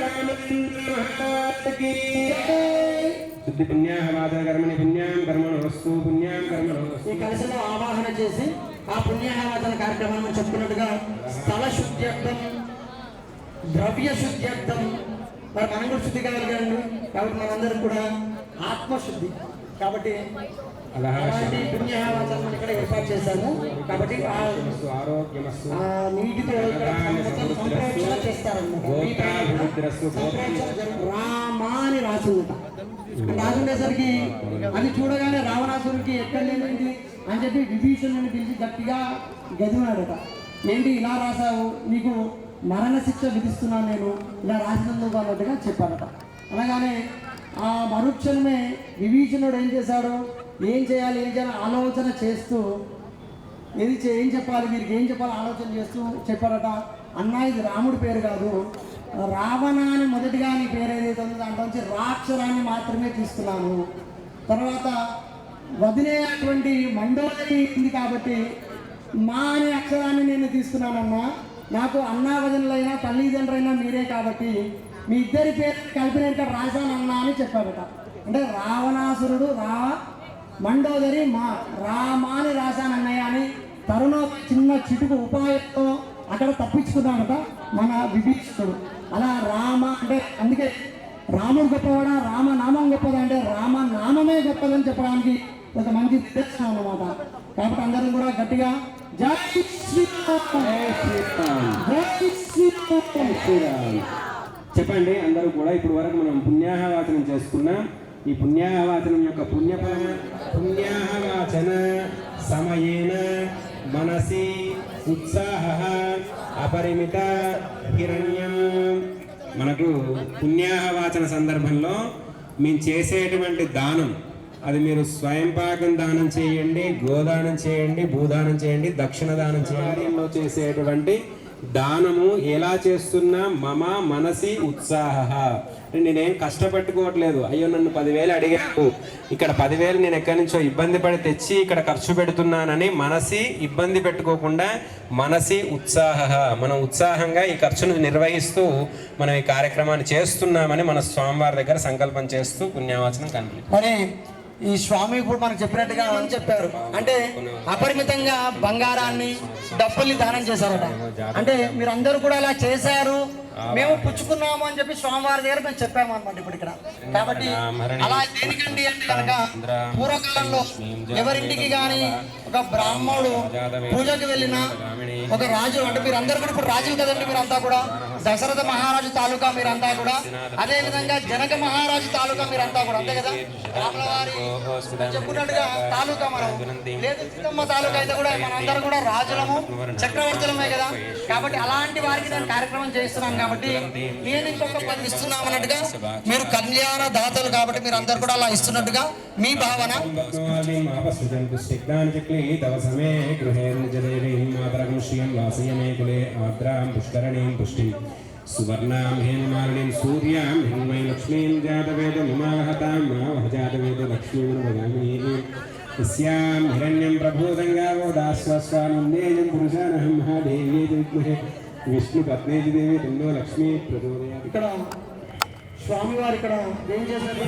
రామచంద్ర మహారాజ్ కీ జై. శుద్ధి పుణ్యాహవాదన కర్మణి పుణ్యాం కర్మణోస్తు పుణ్యాం కర్మణోస్తు. ఈ కలశలో ఆవాహన చేసి ఆ పుణ్యాహవాదన కార్యక్రమాన్ని చెప్పుకున్నట్టుగా స్థల శుద్ధ్యర్థం, ద్రవ్య శుద్ధ్యర్థం, మరి మనం కూడా శుద్ధి కావాలి కదండి. కాబట్టి మనందరం కూడా ఆత్మశుద్ధి. కాబట్టి అలాంటి పుణ్యాహవాదన ఇక్కడ ఏర్పాటు చేశాము. కాబట్టి ఆరోగ్యమస్తు ఆ నీటితో సంప్రోక్షణ చేస్తారన్నమాట. రామాని రాసిందట. రాసుండేసరికి అది చూడగానే రావణాసురుడికి ఎక్కడ లేనిది అని చెప్పి విభీషణుని పిలిచి గట్టిగా గదిమాడట. ఏంటి ఇలా రాసావు, నీకు మరణ శిక్ష విధిస్తున్నాను నేను ఇలా రాసినందుకు అన్నట్టుగా చెప్పారట. అనగానే ఆ మరుక్షణమే విభీషణుడు ఏం చేశాడు, ఏం చేయాలి ఆలోచన చేస్తూ ఏం చెప్పాలి, వీరికి ఏం చెప్పాలి ఆలోచన చేస్తూ చెప్పారట. అన్నా ఇది రాముడి పేరు కాదు, రావణ అని మొదటిగా నీ పేరు ఏదైతే ఉందో దాంట్లోంచి రాక్షరాన్ని మాత్రమే తీసుకున్నాను. తర్వాత వదిలేటువంటి మండోదరి ఉంది కాబట్టి మా అనే అక్షరాన్ని నేను తీసుకున్నానమ్మా. నాకు అన్నా వదినలైనా తల్లిదండ్రులైనా మీరే కాబట్టి మీ ఇద్దరి పేరు కలిపిన రాశానన్నా అని చెప్పారట. అంటే రావణాసురుడు మండోదరి మా రామాని రాశానన్నయ్య అని తరుణ చిన్న చిటుకు ఉపాయంతో అక్కడ తప్పించుకున్నాడట మన విభీషణుడు. అలా రామ అంటే అందుకే రాముడు గొప్పవాడా రామనామం గొప్పదా అంటే రామనామమే గొప్పదని చెప్పడానికి ఒక మంచి నిదర్శనం అన్నమాట. కాబట్టి అందరం కూడా గట్టిగా జై శ్రీరామ్ జై శ్రీరామ్ చెప్పండి అందరూ కూడా. ఇప్పుడు వరకు మనం పుణ్యాహవాచనం చేసుకున్నాం. ఈ పుణ్యాహవాచనం యొక్క పుణ్యాహవాచన సమయేన మనసి ఉత్సాహ అపరిమిత హిరణ్యం. మనకు పుణ్యాహవాచన సందర్భంలో మేము చేసేటువంటి దానం, అది మీరు స్వయంపాకం దానం చేయండి, గోదానం చేయండి, భూదానం చేయండి, దక్షిణ దానం చేయండి. ఇందులో చేసేటువంటి దానము ఎలా చేస్తున్నా మమ మనసి ఉత్సాహ. నేనేం కష్టపెట్టుకోవట్లేదు, అయ్యో నన్ను 10,000 అడిగాను, ఇక్కడ 10,000 నేను ఎక్కడి నుంచో ఇబ్బంది పడి తెచ్చి ఇక్కడ ఖర్చు పెడుతున్నానని మనసి ఇబ్బంది పెట్టుకోకుండా మనసి ఉత్సాహ, మనం ఉత్సాహంగా ఈ ఖర్చును నిర్వహిస్తూ మనం ఈ కార్యక్రమాన్ని చేస్తున్నామని మన స్వామివారి దగ్గర సంకల్పం చేస్తూ పుణ్యవాచనం కంప్లీట్. మరి ఈ స్వామి ఇప్పుడు మనకు చెప్పినట్టుగా అని చెప్పారు, అంటే అపరిమితంగా బంగారాన్ని డబ్బుల్ని దానం చేశారట. అంటే మీరందరూ కూడా అలా చేశారు, మేము పుచ్చుకున్నాము అని చెప్పి స్వామివారి దగ్గర మేము చెప్పాము అనమాట ఇప్పుడు ఇక్కడ. కాబట్టి అలా దేనికండి అంటే కనుక పూర్వకాలంలో ఎవరింటికి కానీ ఒక బ్రాహ్మణుడు పూజకి వెళ్ళిన ఒక రాజు, అంటే మీరందరూ కూడా ఇప్పుడు రాజులు కదండి మీరంతా కూడా, దశరథ మహారాజు తాలూకా మీరంతా కూడా, అదే విధంగా జనక మహారాజు తాలూకా మీరంతా కూడా, అంతే కదా. రాములవారి చెప్పుకున్నట్టుగా తాలూకా మనం లేదు, సీతమ్మ తాలూకా అయితే కూడా మనందరం కూడా రాజులము చక్రవర్తులమే కదా. కాబట్టి అలాంటి వారికి నేను కార్యక్రమం చేస్తున్నాను కాబట్టి నేను ఇంకొక 10 ఇస్తున్నాం అన్నట్టుగా, మీరు కళ్యాణ దాతలు కాబట్టి మీరు అందరు కూడా అలా ఇస్తున్నట్టుగా మీ భావన. तव समे गृहेर्निजदेवीं मातरं श्रियं वासयमे कुले आद्रां पुष्करणीं पुष्टिं सुवर्णां हेममालिनीं सूर्यां हिरण्मयीं लक्ष्मीं जातवेदमुमावहतां मावहजातवेद लक्ष्मीं भगामिनीं यस्यां हिरण्यं प्रभूतङ्गावो दास्वस्वानन्देयं पुरुषानहं महादेवी विद्महे विष्णुपत्नीति देवी तन्नो लक्ष्मी प्रचोदयात्. ఇక్కడ స్వామివారు ఇక్కడ ఏం చేశారు?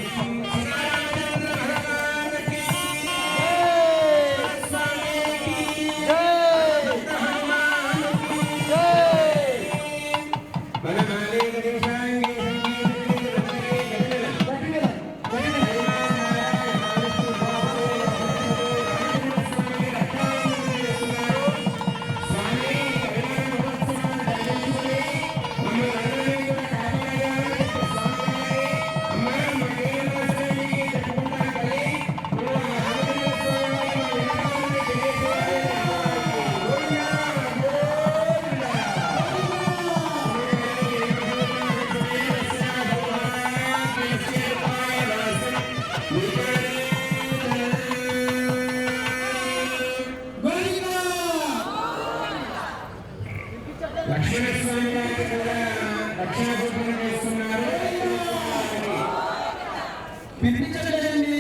పిలిపించలేదండి.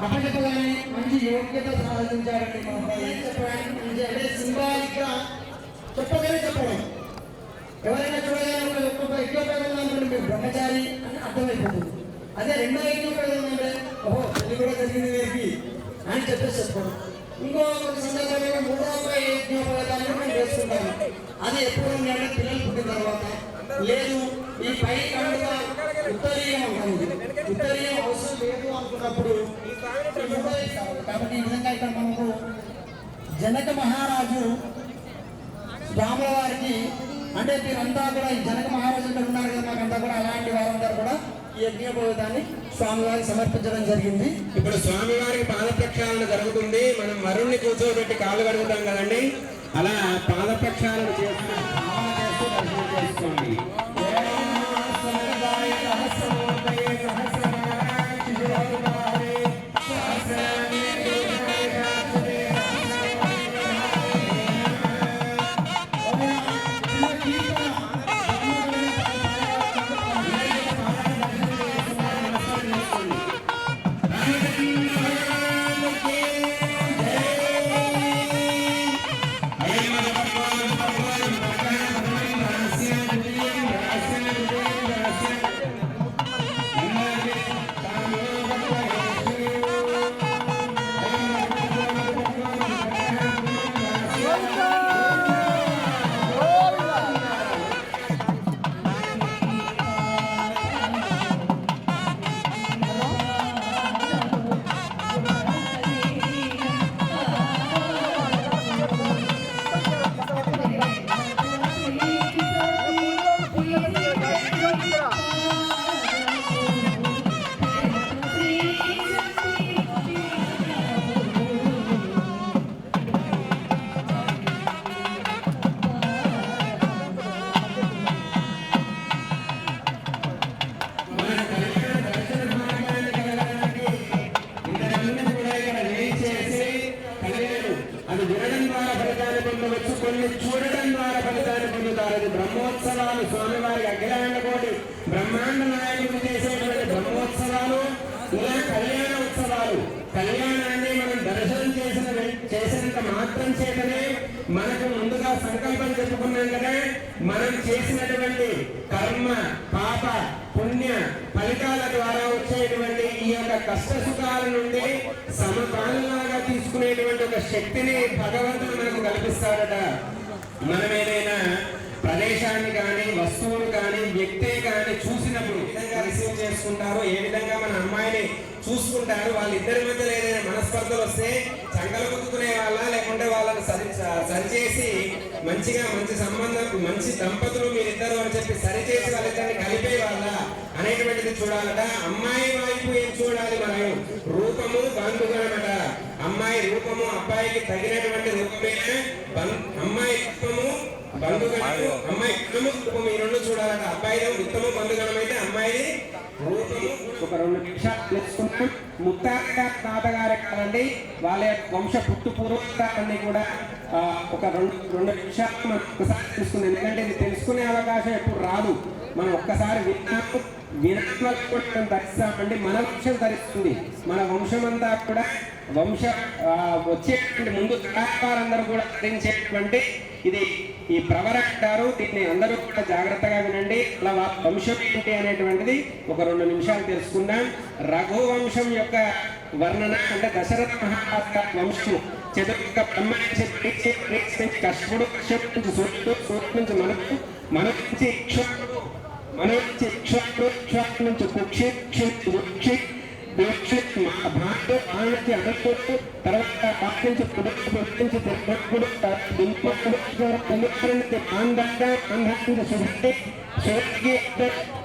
అప్పచెప్పగానే మంచి యోగ్యత సాధించారండి. చెప్పడానికి మంచి అంటే సింబాలిక్గా చెప్పగానే చెప్పడం. ఎవరైనా చూడగానే ఒక్కొక్క యజ్ఞోపేదం మీరు బ్రహ్మచారి అని అర్థమైపోతుంది. అదే రెండో యజ్ఞోపేదం అంటే ఓహో పెళ్లి కూడా జరిగింది వీరికి అని చెప్పేసి చెప్పడం. ఇంకో సందర్భంలో మూడో యజ్ఞోపేదాన్ని మేము వేసుకుంటాము. అది ఎప్పుడు అంటే పిల్లలు పుట్టిన తర్వాత, లేదు ఈ పై కండుగ ఉత్తరీయం ఉంటుంది, ఉత్తరీయం అవసరం లేదు అనుకున్నప్పుడు. కాబట్టి ఈ విధంగా ఇక్కడ మనకు జనక మహారాజు రాముల వారికి, అంటే మీరంతా కూడా ఈ జనక మహారాజు ఇక్కడ ఉన్నారు కదా, మాకంతా కూడా అలాంటి వారందరూ కూడా ఈ యజ్ఞోపవేతాన్ని స్వామివారికి సమర్పించడం జరిగింది. ఇప్పుడు స్వామివారికి పాద ప్రక్షాళన జరుగుతుంది. మనం వరుణ్ణి కూర్చోబెట్టి కాళ్ళు కడుగుతాం కదండి, అలా పాదపక్షాలను చేస్తూ భావన చేస్తూ దర్శనం చేసుకోండి. అది వినడం ద్వారా ఫలితాన్ని పొందవచ్చు, కొన్ని చూడడం ద్వారా ఫలితాన్ని పొందుతారు. అది బ్రహ్మోత్సవాలు, స్వామివారి అఖిలాండ కోటి బ్రహ్మాండ నాయకుడు చేసేటువంటి బ్రహ్మోత్సవాలు, ఇలా కళ్యాణ ఉత్సవాలు. కళ్యాణాన్ని మనం దర్శనం చేసినంత మాత్రం చేతనే మనకు ముందుగా సంకల్పం చెప్పుకున్నాం కదా, మనం చేసినటువంటి కర్మ పాప పుణ్య ఫలితాల ద్వారా వచ్చేటువంటి ఈ యొక్క కష్ట సుఖాల నుండి సమపాలనగా తీసుకునేటువంటి ఒక శక్తిని భగవంతుడు మనకు కల్పిస్తాడట. మనం ఏదైనా ప్రదేశాన్ని కానీ వస్తువులు కానీ వ్యక్తే కానీ చూసినప్పుడు ఏ విధంగా రిసీవ్ చేసుకుంటారో, ఏ విధంగా మన అమ్మాయిని చూసుకుంటారు, వాళ్ళిద్దరి మధ్యలో ఏదైనా మనస్పర్ధలు వస్తే చంగలు గుద్దుకునే వాళ్ళ, లేకుంటే వాళ్ళని సరిచేసి మంచిగా మంచి సంబంధం, మంచి దంపతులు మీరిద్దరు అని చెప్పి సరిచేసి వాళ్ళిద్దరిని కలిపే వాళ్ళ అనేటువంటిది చూడాలట. అమ్మాయి వైపు ఏం చూడాలి మనం? రూపము బంధుగణమట. అమ్మాయి రూపము అబ్బాయికి తగినటువంటి రూపమేనా? అమ్మాయి రూపము బంధుగణము, అమ్మాయి గుణము రూపము, ఈ రెండు చూడాలట. అబ్బాయి ఉత్తమ బంధుగణం అయితే అమ్మాయి రూపము. ఒక 2 నిమిషాలు తెలుసుకున్నాం. ముత్తాత తాతగారే కాదండి, వాళ్ళ వంశ పుట్టు పూర్వకాలన్నీ కూడా ఒక 2 నిమిషాలు మనం ఒకసారి తెలుసుకుందాం. ఎందుకంటే ఇది తెలుసుకునే అవకాశం ఎప్పుడు రాదు. మనం ఒక్కసారి వినడం వల్ల కూడా మనం ధరిస్తామండి. మన వంశం ధరిస్తుంది. మన వంశం అంతా కూడా వచ్చేటువంటి ముందు తరావారందరూ కూడా ధరించేటువంటి ఇది ఈ ప్రవర అంటారు. దీన్ని అందరూ కూడా జాగ్రత్తగా వినండి. అలా వంశం ఏంటి అనేటువంటిది ఒక 2 నిమిషాలు తెలుసుకుందాం. రఘువంశం యొక్క వర్ణన అంటే దశరథ మహారాజు వంశం. చతుర్ముఖ బ్రహ్మ నుంచి కశ్యపుడు, కశ్యపుడు నుంచి సూర్యుడు, సూర్యుడు నుంచి మనుడు నుంచి ఇక్ష్వాకుడు, ఇక్ష్వాకు నుంచి కుక్షి, కుక్షి భారత నుంచి అడగకూడదు. తర్వాత పాటించి పుట్టించి తిరుగుడు,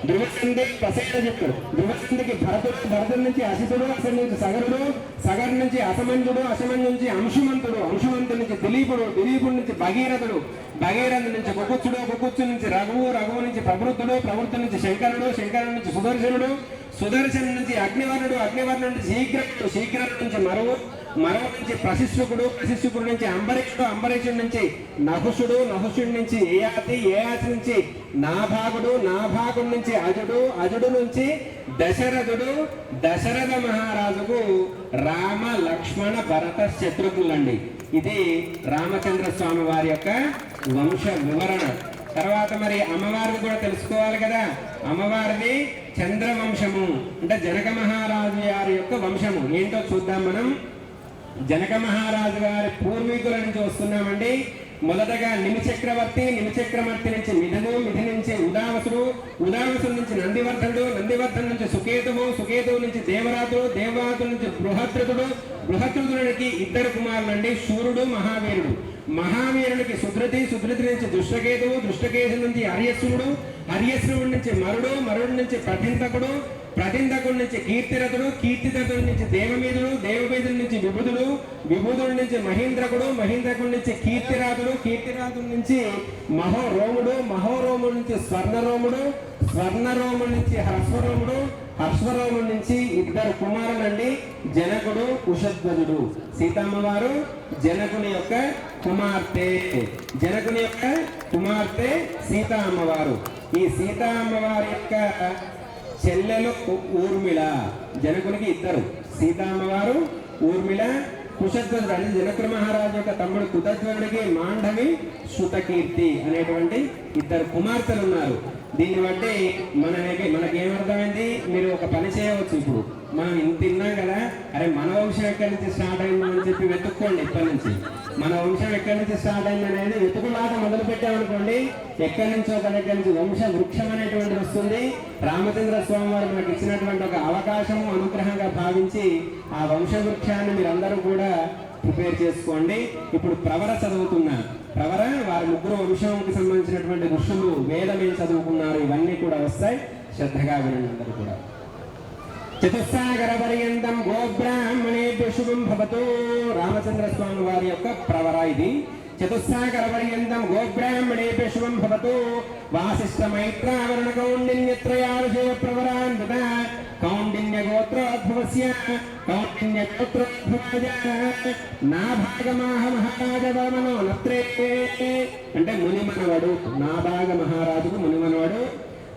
ధ్రువసంధి ప్రసక్త చెప్పుడు. ధ్రువసంధికి భరతుడు నుంచి అసితుడు, అసలు నుంచి సగరుడు, సగరు నుంచి అసమంజుడు, అసమంజు నుంచి అంశుమంతుడు, అంశుమంతుడు నుంచి దిలీపుడు, దిలీపుడు నుంచి భగీరథుడు, భగీరథుడు నుంచి కుకుత్సుడు, కుకుత్సు నుంచి రఘువు, రఘువు నుంచి ప్రవృత్తుడు, ప్రవృత్తుడు నుంచి శంకరుడు, శంకరుడు నుంచి సుదర్శనుడు, సుదర్శన్ నుంచి అగ్నివర్ణుడు, అగ్నివర్ణుడు నుంచి శీఘ్రుడు, శీఘ్రుడు నుంచి మరువు, మరువు నుంచి ప్రశిష్యుకుడు, ప్రశిష్యుకుడు నుంచి అంబరీషుడు, అంబరీషుడు నుంచి నహుషుడు, నహుషుడి నుంచి ఏయాతి, ఏయాతి నుంచి నాభాగుడు, నాభాగుడు నుంచి అజుడు, అజుడు నుంచి దశరథుడు, దశరథ మహారాజుకు రామ లక్ష్మణ భరత శత్రుఘ్నులండి. ఇది రామచంద్ర స్వామి వారి యొక్క వంశ వివరణ. తర్వాత మరి అమ్మవారిది కూడా తెలుసుకోవాలి కదా. అమ్మవారిది చంద్రవంశము అంటే జనక మహారాజు గారి యొక్క వంశము. ఏంటో చూద్దాం మనం. జనక మహారాజు గారి పూర్వీకుల నుంచి వస్తున్నామండి. మొదటగా నిమిచక్రవర్తి, నిమిచక్రవర్తి నుంచి మిథును, మిథు నుంచి ఉదావసుడు, ఉదావసుడు నుంచి నందివర్ధనుడు, నందివర్ధన్ నుంచి సుకేతువు, సుకేతువు నుంచి దేవరాతుడు, దేవరాతుడు నుంచి బృహద్రథుడు, బృహద్రథుడికి 2 కుమారులండి, శూరుడు, మహావీరుడు. మహావీరునికి సుధృతి, సుధృతి నుంచి దృష్టకేతువు, దృష్టకేతు నుంచి హర్యశ్రుడు, హర్యశ్రువుడి నుంచి మరుడు, మరుడు నుంచి ప్రతింతకుడు, ప్రతిందకుడి నుంచి కీర్తిరథుడు, కీర్తిరథుడి నుంచి దేవమీదుడు, దేవమీదుడి నుంచి విభుదుడు, విభుదుడి నుంచి మహేంద్రకుడు, మహేంద్రకుడి నుంచి కీర్తిరాజుడు, కీర్తిరాజుడి నుంచి మహోరోముడు, మహోరోముడి నుంచి స్వర్ణరోముడు, స్వర్ణరోముడి నుంచి హర్షరోముడు, హర్షరోముడి నుంచి ఇద్దరు కుమారులండి, జనకుడు, కుశధ్వజుడు. సీతమ్మవారు జనకుని యొక్క కుమార్తె, జనకుని యొక్క కుమార్తె సీతా అమ్మవారు. ఈ సీతా అమ్మవారి యొక్క చెల్లెలు ఊర్మిళ. జనకునికి ఇద్దరు, సీతా అమ్మవారు, ఊర్మిళ. కుశధ్వజుడు అంటే జనకుల మహారాజు యొక్క తమ్ముడు కుశధ్వజుడికి మాండవి, శృతకీర్తి అనేటువంటి ఇద్దరు కుమార్తెలు ఉన్నారు. దీన్ని బట్టి మనకేమర్థమైంది, మీరు ఒక పని చేయవచ్చు. ఇప్పుడు మనం ఇంత తిన్నాం కదా, అరే మన వంశం ఎక్కడి నుంచి స్టార్ట్ అయిందో అని చెప్పి వెతుక్కోండి. ఇప్పటి నుంచి మన వంశం ఎక్కడి నుంచి స్టార్ట్ అయింది అనేది వెతుకులాట మొదలు పెట్టామనుకోండి, ఎక్కడి నుంచో ఒక దగ్గర నుంచి వంశ వృక్షం అనేటువంటిది వస్తుంది. రామచంద్ర స్వామి వారు మనకి ఇచ్చినటువంటి ఒక అవకాశము, అనుగ్రహంగా భావించి ఆ వంశ వృక్షాన్ని మీరందరూ కూడా ప్రిపేర్ చేసుకోండి. ఇప్పుడు ప్రవర చదువుతున్నా, ప్రవర వారి ముగ్గురు వంశంకి సంబంధించినటువంటి ఋషులు వేదం ఏం చదువుకున్నారు ఇవన్నీ కూడా వస్తాయి. శ్రద్ధగా వినండి అందరూ కూడా. చతుస్సాగర పర్యంతం గోబ్రాహ్మణేభ్యో శుభం భవతు. రామచంద్ర స్వామి వారి యొక్క ప్రవర ఇది. చతుస్సాగర పర్యంతం గోబ్రాహ్మణేభ్యో శుభం భవతు. వాసిష్ఠ మైత్రావరణ కౌండిన్యత్రయారుషయ ప్రవరాన్విత కౌండిన్య గోత్రోద్భవస్య కౌండిన్య గోత్రోద్భవాయ నాభాగమాహ మహారాజ వర్మనో నత్రే. అంటే మునిమనవడు, నాభాగ మహారాజుకు మునిమనవడు.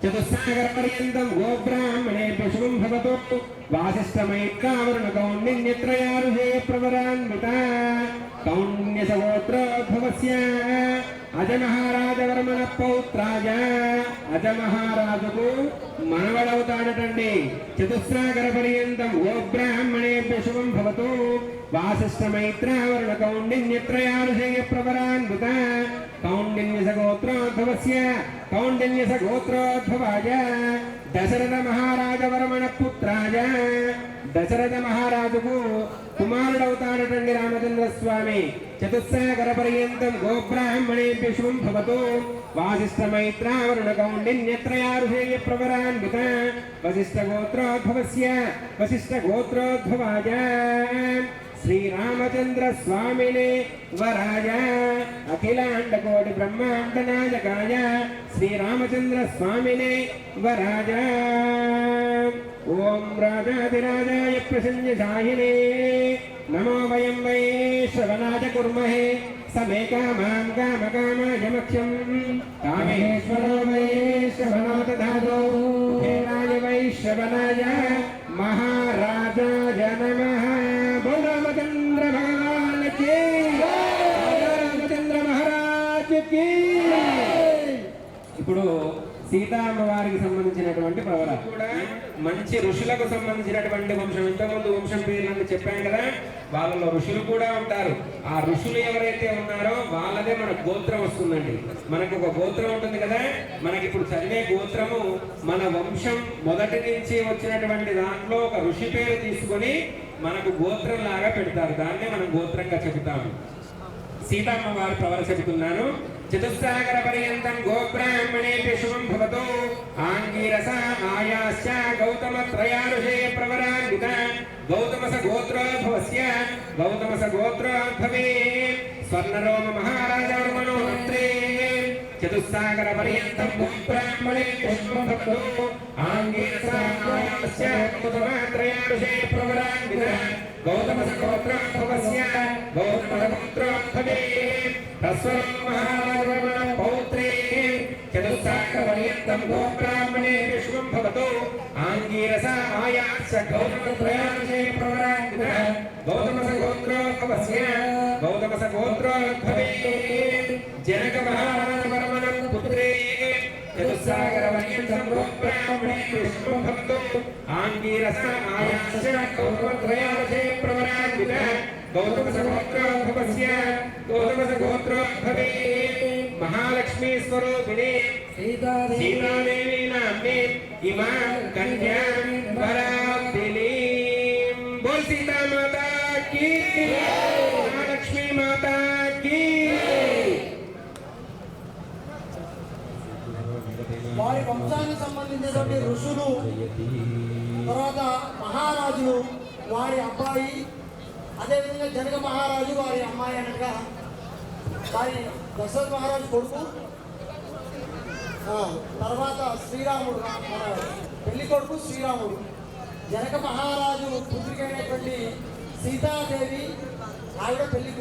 చతుస్సాగర పర్యంతం గోబ్రాహ్మణేభ్యో శుభం భవతు. వాసిష్ఠ మైత్రావరణ కౌండిన్యత్రయారుషయ ప్రవరాన్విత కౌండిన్య సగోత్రోద్భవస్య అజమహారాజ వర్మణ పౌత్రాయ. అజమహారాజుకు మనవడవుతాడటండి. చతుస్సాగర పర్యంతం గోబ్రాహ్మణేభ్యో శుభం భవతు. వాసిష్ఠ మైత్రావరణ కౌండిన్యత్రయారుషయ ప్రవరాన్విత కౌండిన్య సగోత్రోద్భవస్య కౌండిన్య సగోత్రోద్భవాయ దశరథ మహారాజ వర్మణ పుత్రాయ. దశరథ మహారాజుకు కుమారుడవుతాడటండి రామచంద్ర స్వామి. చతుస్సాగర పర్యంతం గోబ్రాహ్మణేభ్యో శుభం భవతు. వాసిష్ఠ మైత్రావరుణ కౌండిన్యత్రయారుషేయ ప్రవరాన్విత వశిష్ఠ గోత్రోద్భవస్య వశిష్ఠ గోత్రోద్భవాయ శ్రీరామచంద్ర స్వామినే వరాయ అఖిలాండ కోటి బ్రహ్మాండ నాయకాయ శ్రీరామచంద్ర స్వామినే వరాయ. ఓం రాజాధిరాజాయ ప్రసన్నశాయినే నమో వయం వై శ్రవణాయ కుర్మహే సమే కామాం కామకామాయ మక్ష్యం కామేశ్వరో వై శ్రవణో దదాతు హేరాయ వై శ్రవణాయ మహారాజాయ నమః. రామచంద్ర భగవాన్ కి రామచంద్ర మహారాజ్ కి. ఇప్పుడు సీతా అమ్మవారికి సంబంధించినటువంటి ప్రవర కూడా మంచి ఋషులకు సంబంధించినటువంటి వంశం. ఇంతకుముందు వంశం పేర్లను చెప్పాం కదా, వాళ్ళలో ఋషులు కూడా ఉంటారు. ఆ ఋషులు ఎవరైతే ఉన్నారో వాళ్ళదే మన గోత్రం వస్తుందండి. మనకు ఒక గోత్రం ఉంటుంది కదా, మనకి ఇప్పుడు చదివే గోత్రము మన వంశం మొదటి నుంచి వచ్చినటువంటి దాంట్లో ఒక ఋషి పేరు తీసుకొని మనకు గోత్రం లాగా పెడతారు. దాన్నే మనం గోత్రంగా చెబుతాము. సీతమ్మ వారి ప్రవర చెబుతున్నాను. చతుస్సాగర పర్యంతం గోబ్రాహ్మణేభ్యో శుభం భవతు. ఆంగీరస ఆయాస్య గౌతమ త్రయారుషేయ ప్రవరాన్విత గౌతమస గోత్రోద్భవస్య గౌతమస గోత్రోద్భవే స్వర్ణరోమ మహారాజ వర్మణో నత్రే. చతుస్సాగర పర్యంతం గోబ్రాహ్మణేభ్యో శుభం భవతు. ఆంగీరస ఆయాస్య గౌతమ త్రయారుషేయ ప్రవరాన్విత గౌతమస గోత్రోద్భవస్య గౌతమస గోత్రోద్భవే రస్వరో మహారాజ వర్మణ పౌత్రే. చతుస్సాగర పర్యంతం గోబ్రాహ్మణేభ్యో శుభం భవతు. ఆంగీరస ఆయాస్య గౌతమ త్రయారుషేయ ప్రవరాన్విత గౌతమస గోత్రోద్భవస్య గౌతమస గోత్రోద్భవే జనక మహారాజ వర్మణ పుత్రే. చతుస్సాగర పర్యంతం గోబ్రాహ్మణేభ్యో శుభం భవతు. ఆంగీరస ఆయాస్య గౌతమ త్రయారుషేయ ప్రవరాన్విత గౌతమస గోత్రోద్భవస్య గౌతమస గోత్రోద్భవే మహాలక్ష్మీ స్వరూపిణే సీతాదేవి నామ్నే ఇమాం కన్యాం వరాబ్ధినీం. బోల్ సీతా మాతా కీ, మహాలక్ష్మీ మాతా కీ. వారి వంశానికి సంబంధించినటువంటి ఋషులు తర్వాత మహారాజులు వారి అబ్బాయి, అదేవిధంగా జనక మహారాజు వారి అమ్మాయి అనగా వారి దశరథ మహారాజు కొడుకు, తర్వాత శ్రీరాముడు మన పెళ్లి కొడుకు శ్రీరాముడు. జనక మహారాజు పుత్రికైనటువంటి సీతాదేవి ఆవిడ పెళ్లికి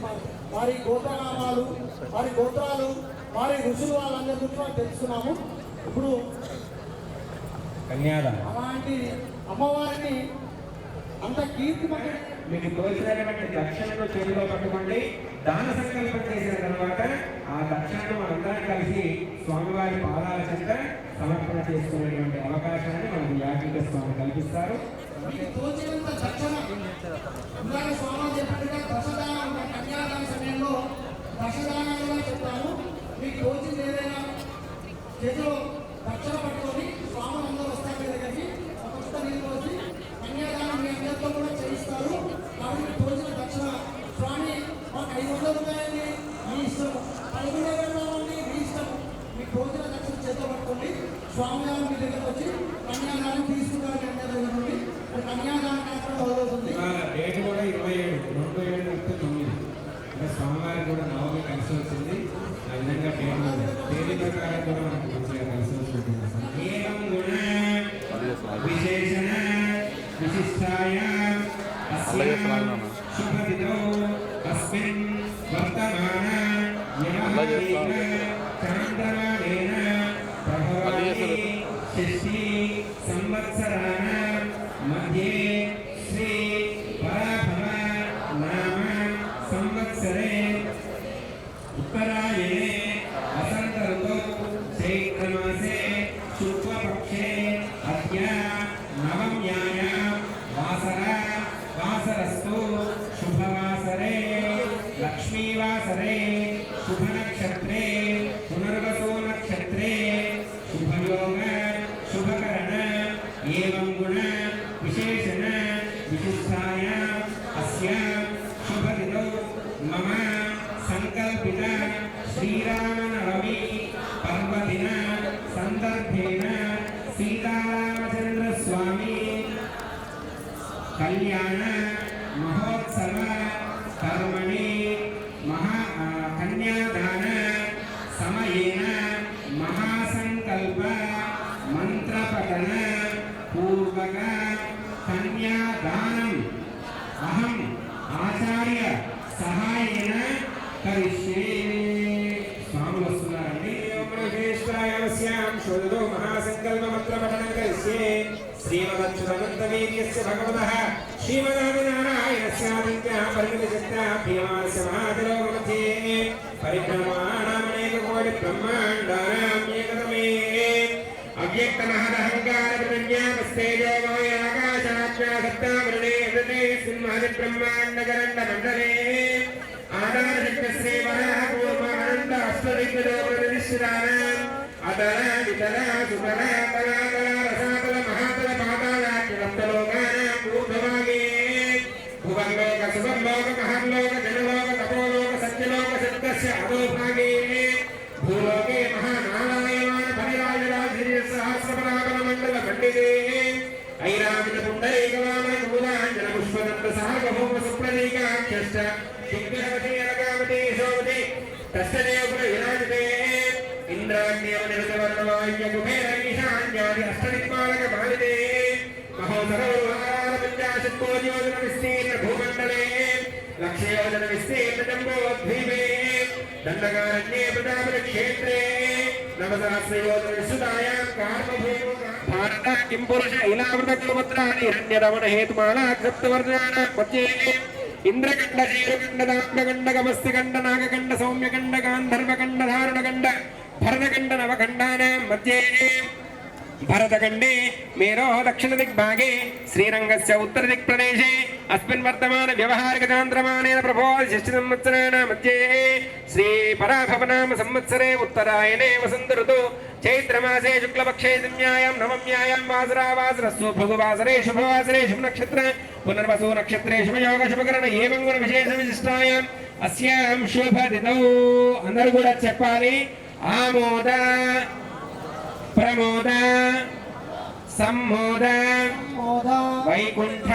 వారి గోత్రనామాలు, వారి గోత్రాలు, వారి ఋషులు వాళ్ళందరి గురించి మనం తెలుసుకున్నాము. ఇప్పుడు కన్యాదానం అలాంటి అమ్మవారిని అంత కీర్తి మీకు తోచినటువంటి దక్షిణను చేతిలో పట్టుకోండి. దాన సంకల్పం చేసిన తర్వాత ఆ దక్షిణను మనందరం కలిసి స్వామివారి పాదాల చెంత సమర్పణ చేసుకునేటువంటి అవకాశాన్ని మనకు యాజ్ఞిక స్వామి కల్పిస్తారు. తోచినంత దక్షిణ ఇందాక స్వామి చెప్పినట్టుగా దశదానం కన్యాదాన సమయంలో దశదానాలుగా చెప్తాను. మీకు తోచింది ఏదైనా చేతిలో దక్షిణ పట్టుకొని స్వాములు అందరూ వస్తారు మీ దగ్గరికి, ఒక్కొక్క నీళ్ళు పోసి కన్యాదానం మీ అందరితో కూడా చేయిస్తారు. కాబట్టి తోచిన దక్షిణ స్వామి మాకు 500 రూపాయలు మీ ఇష్టం, 15,000 మీ ఇష్టం. మీకు తోచిన దక్షిణ చేతిలో పట్టుకోండి. స్వామి గారు మీ దగ్గరకు వచ్చి కన్యాదానం తీసుకుంటారు. మీ అందరి దగ్గర నుండి కన్యాదాన కార్యక్రమం మొదలవుతుంది. డేట్ కూడా 27/2/2009. అంటే స్వామివారి కూడా నవమి కలిసి వచ్చింది. ఆ విధంగా తేదీ ప్రకారం కూడా మనకు మంచిగా కలిసి వస్తుంది. ఏం గుణ విశేషణ విశిష్టాయ శుభదితో అస్మిన్ వర్తమాన యమహేన చాంద్రమానేన ప్రభవామి షష్ఠి సంవత్సరాణ మధ్యే శ్రీ పరాభవ నామ సంవత్సరే ఉత్తరాయణే వసంత ఋతౌ చైత్రమాసే శుక్లపక్షే అద్య నవమ్యాయాం వాసరస్తు శుభవాసరే లక్ష్మీవాసరే శుభనక్షత్రే పునర్వసో నక్షత్రే శుభయోగ శుభకరణ ఏవం గుణ విశేషణ విశిష్టాయ అస్య శుభదినో మమ సంకల్పిత శ్రీరామనవమి పర్వదిన సందర్భేన సీతారామచంద్ర స్వామి కళ్యాణ మహోత్సవ కర్మణి కన్యాదాన సమయేన మహాసంకల్ప మంత్రపఠన పూర్వక కన్యాదానం అహం ఆచార్య సహాయేన కరిష్యే. స్వాములు వస్తున్నారండి. శోధో మహాసంకల్ప మంత్రపఠనం కరిష్యే. శ్రీమదచ్యుతానందవీర్యస్య భగవతః శ్రీమదాదినారాయణస్యాదిత్య పరిమితశక్త్యాభ్యమానస్య మహాజలోకमध्ये పరిభ్రమాణమనేకకోటి బ్రహ్మాండానాం ఏకతమే అవ్యక్తమహదహంకారప్రజ్ఞాపస్తేజోమయాకాశాఖ్యాసత్తామృణే హృదే సింహది బ్రహ్మాండగరండమండలే ఆధారశక్తశ్రీ వరాహపూర్వానంద అష్టదిగ్విజోపనిశ్చితానాం అదర వితర సుతర తలాతల రసాతల మహాతల పాతాళాఖ్యలోకానాం ఊర్ధ్వభాగే భువర్లోక సువర్లోక మహర్లోక జనలోక తపోలోక సత్యలోక శబ్దస్య అధోభాగే భూలోకే మహానారాయణ పరిరాజరాజ సహస్రపరాపర మండల మండితే ఐరామిత పుండరీకవామన కుముదాంజన పుష్పదంత సార్వభౌమ సుప్రదీకాఖ్యశ్చ శుక్రవతి అనగామతి యశోమతి తస్యదేవ విరాజతే ఇంద్రాణ్యేవ నిరుతవర్ణవాయ్య కుబేర ఈశాన్యాది అష్టదిక్పాలక బాలితే మహోసరౌర్వార పంచాశత్కోటియోజన విస్తీర్ణ భూమండలే లక్షయోజన విస్తీర్ణ జంబోద్వీపే దండకారణ్యే ప్రజాపతి క్షేత్రే నవసహస్రయోజన విశ్రుతాయాం కార్మభూమో భారత కిం పురుష ఇలావృత గోపత్రాణి హిరణ్యరమణ హేతుమాలాక్షప్తవర్ణానాం మధ్యే ఇంద్రకండ శీరుకండ దాండకండ గమస్తికండ నాగకండ సౌమ్యకండ గాంధర్వకండ ధారుణకండ భరతకండ నవకండానాం మధ్యే భరతఖండే మేరోః దక్షిణ దిగ్భాగే శ్రీరంగస్య ఉత్తర దిక్ప్రదేశే అస్మిన్ వర్తమాన వ్యవహారిక చాంద్రమానేన ప్రభోధ షష్ఠి సంవత్సరాణాం మధ్యే శ్రీ పరాభవనామ సంవత్సరే ఉత్తరాయణే వసంత ఋతు చైత్రమాసే శుక్లపక్షే దివ్యాయాం నవమ్యాయాం వాసరావాసరస్సు భృగువాసరే శుభవాసరే శుభనక్షత్ర పునర్వసు నక్షత్రే శుభయోగ శుభకరణ ఏవం గుణ విశేష విశిష్టాయాం అస్యాం శుభదితౌ. అందరూ కూడా చెప్పాలి. ఆమోద ప్రమోద सम्मोद वैकुंठ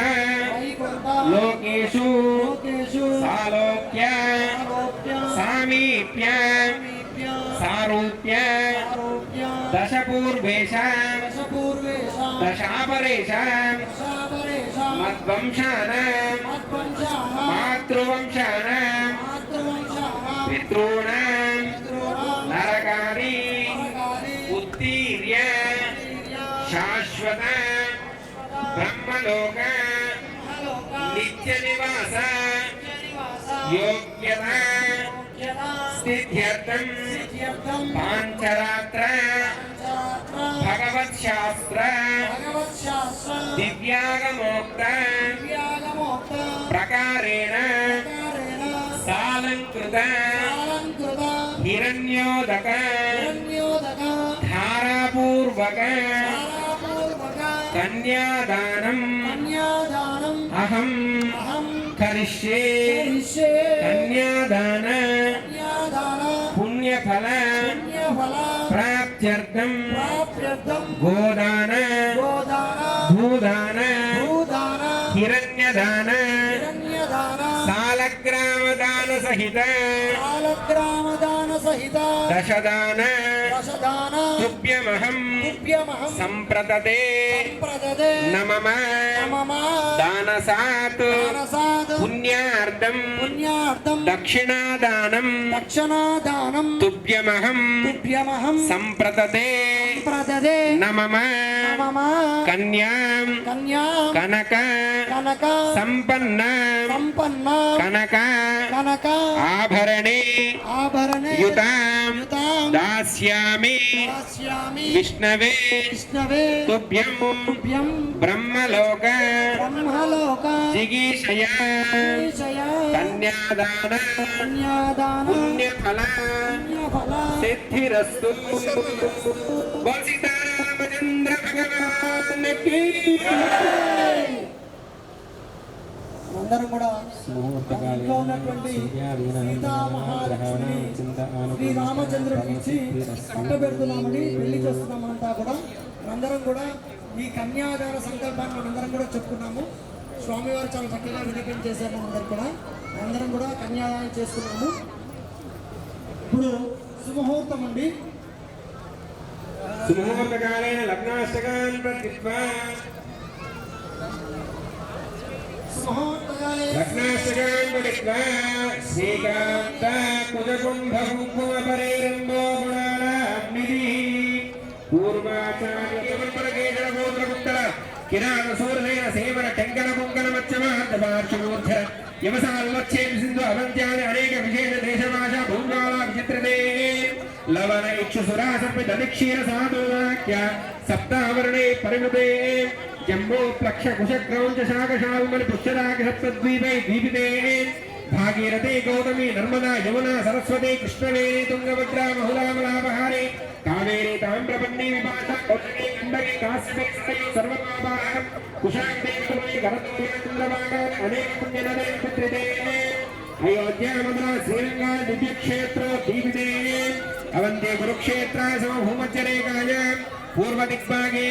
लोकेषु सालोक्य सामीप्य सारूप्य दशपूर्वेषां दशापरेषां मद्वंशानां मातृवंशानां पितॄणां नरकानि उत्तीर्य शाश्वत ब्रह्मलोक नित्यनिवास योग्यता स्थित्यर्थं पांचरात्र भगवत्शास्त्र दिव्यागमोक्त प्रकारेण सालंकृत हिरण्योदक धारापूर्वक कन्यादानम् अहं करिष्ये कन्यादान पुण्यफल प्राप्त्यर्थं गोदान भूदान हिरण्यदान सालग्रामदान सहित दशदान तुभ्यमहं संप्रददे नमः दानसात् पुण्यार्थं दक्षिणादानं तुभ्यमहं संप्रददे नमः कन्यां कनक संपन्नां कनक आभरणे युतां दास्यामि विष्णवे तुभ्यं ब्रह्मलोक जिगीषया कन्यादान पुण्यफल सिद्धिरस्तु। बोल सीतारामचंद्र भगवान की। అందరం కూడా ఇంట్లో ఉన్నటువంటి సీతా మహాలక్ష్మిని శ్రీ రామచంద్రుడికి ఇచ్చి కట్టబెడుతున్నామని పెళ్లి చేస్తున్నామంతా కూడా అందరం కూడా ఈ కన్యాదాన సంకల్పాన్ని మనందరం కూడా చెప్పుకున్నాము. స్వామివారు చాలా చక్కగా విన్నపం చేశారు. మనందరం కూడా అందరం కూడా కన్యాదానం చేసుకున్నాము. ఇప్పుడు శుభముహూర్తం అండి. సుముహూర్తకాలేన లగ్నాష్టకాన్ ప్రతిత్వా लग्नाष्टकान् पठित्वा श्रीकान्त कुजकुम्भकुङ्कुमपरैरम्बो गुणानाग्निः पूर्वाचार्यपरकेशरगोत्रपुत्र किरातसूरसेन सेवन टङ्कनपुङ्कनमच्चमार्धपार्श्वमूर्धर यमसाल्वच्छेद सिन्धु अवन्त्यादि अनेक विशेष देशभाषा भूङ्गाला विचित्रते लवन इक्षुसुरासर्पि दधिक्षीर साधुवाक्य सप्तावर्णे परिणुते जम्बो प्लक्ष कुशक्रौञ्च शाकशाल्मणि पुष्यराग सप्तद्वीपै दीपिते भागीरथे गौतमी नर्मदा यमुना सरस्वती कृष्णवेणी तुंगभद्रा बहुलामलापहारे कावेरी ताम्रपर्णी विपाशा कौशली गण्डकी कास्यपे सरयू सर्वपापाहं कुशाग्ने कुलमयि भरतोय चन्द्रभागा अनेक पुण्यनदे पुत्रिते अयोध्या मधुरा श्रीरंगा दिव्यक्षेत्र दीपिते अवन्ति कुरुक्षेत्राय समभूमध्यरेखाय पूर्वदिग्भागे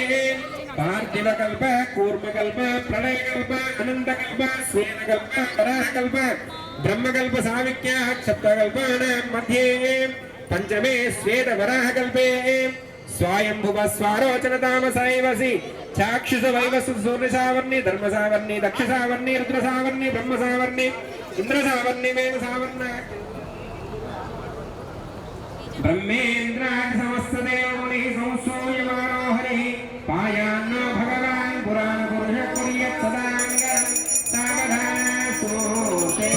पार्थिवकल्प कूर्मकल्प प्रलयकल्प अनन्तकल्प स्वेदकल्प वराहकल्प ब्रह्मकल्प साविक्याः सप्तकल्पानां मध्ये पंचमे श्वेतवराहकल्पे स्वायंभुव स्वारोचनतामसैवसि चाक्षुष वैवसु सूर्यसावर्णि धर्मसावर्णि दक्षसावर्णि रुद्रसावर्णि ब्रह्मसावर्णि इंद्रसावर्णि वेदसावर्णि ब्रह्मेन्द्राय समस्तदेवमुनिः संसूयमानो हरिः पायान्नो भगवान् पुराण पुरुष कुर्यात् सदाङ्गं सावधान सूते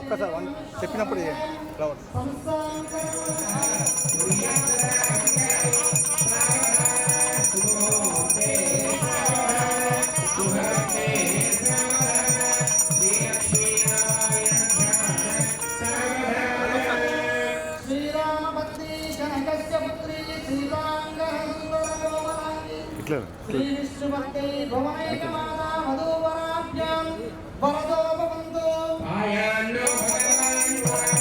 ఒక్కసారి చెప్పినప్పుడు आयान्नो भगवान्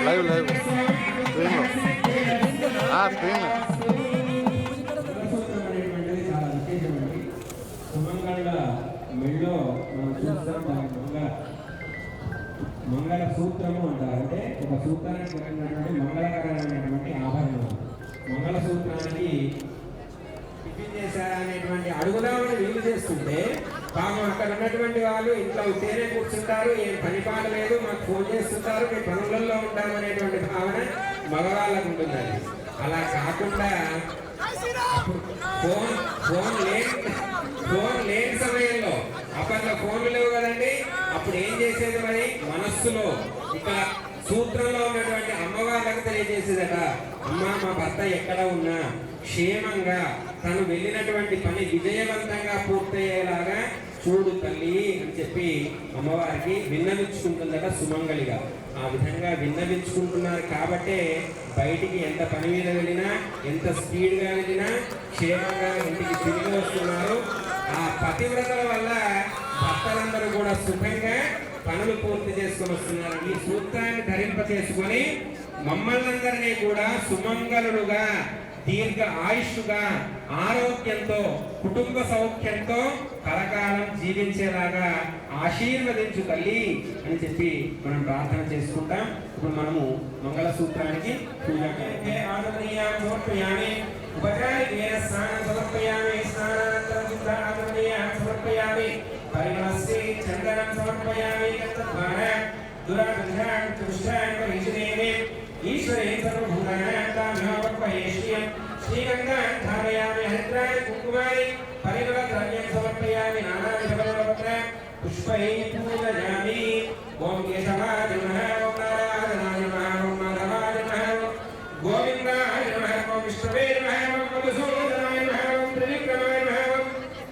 లైవ్ లైవ్ స్క్రీన్లో స్క్రీన్లో సుమంగళ మెళ్ళో మనం చూస్తాం మంగళ సూత్రము అంటారు. అంటే ఒక సూత్రానికి కలిగినటువంటి మంగళకరమైనటువంటి ఆభరణం. మంగళ సూత్రానికి టిఫిన్ చేశారనేటువంటి అడుగుదామని వీలు చేస్తుంటే పాపం అక్కడ ఉన్నటువంటి వాళ్ళు ఇంట్లో తేనే కూర్చుంటారు, ఏం పని పాట లేదు, మాకు ఫోన్ చేస్తుంటారు, మేము పనులలో ఉంటాము అనేటువంటి భావన మగవాళ్ళకు ఉంటుందండి. అలా కాకుండా ఫోన్ లేని సమయంలో అప్పట్లో ఫోన్లు లేవు కదండి. అప్పుడు ఏం చేసేది మరి మనస్సులో ఇక్కడ సూత్రంలో ఉన్నటువంటి అమ్మవార్లకు తెలియజేసేదట, అమ్మ మా భర్త ఎక్కడ ఉన్నా క్షేమంగా తను వెళ్ళినటువంటి పని విజయవంతంగా పూర్తయ్యేలాగా చూడు తల్లి అని చెప్పి అమ్మవారికి విన్నవించుకుంటుందట సుమంగళిగా. ఆ విధంగా విన్నవించుకుంటున్నారు కాబట్టే బయటికి ఎంత పని మీద వెళ్ళినా ఎంత స్పీడ్గా వెళ్ళినా క్షేమంగా ఇంటికి తిరిగి వస్తున్నారు. ఆ పతివ్రతల వల్ల భర్తలందరూ కూడా సుఖంగా పనులు పూర్తి చేసుకొని వస్తున్నారు. ఈ సూత్రాన్ని ధరింప చేసుకొని మమ్మల్నందరినీ కూడా సుమంగళులుగా దీర్ఘ ఆయుష్గా ఆరోగ్యంతో కుటుంబ సౌఖ్యంతో కలకాలం జీవించేలాగా ఆశీర్వదించు తల్లి అని చెప్పి మనం ప్రార్థన చేసుకుంటాం. ఇప్పుడు మనము మంగళ సూత్రానికి సమర్పయామి పరిమళస్య చందనం సమర్పయామి ఈశ్వరే సర్వభూతానాం శ్రీగంగా ధారయామి హరిద్రాయ కుంకుమారి పరిమళ ద్రవ్యం సమర్పయామి నానావిధ పుష్పై పూజయామి. ఓం కేశవాయ నమః, ఓం నారాయణాయ నమః, ఓం మాధవాయ నమః, గోవిందాయ నమః, ఓం విష్ణవే నమః, ఓం మధుసూదనాయ నమః, ఓం త్రివిక్రమాయ నమః, ఓం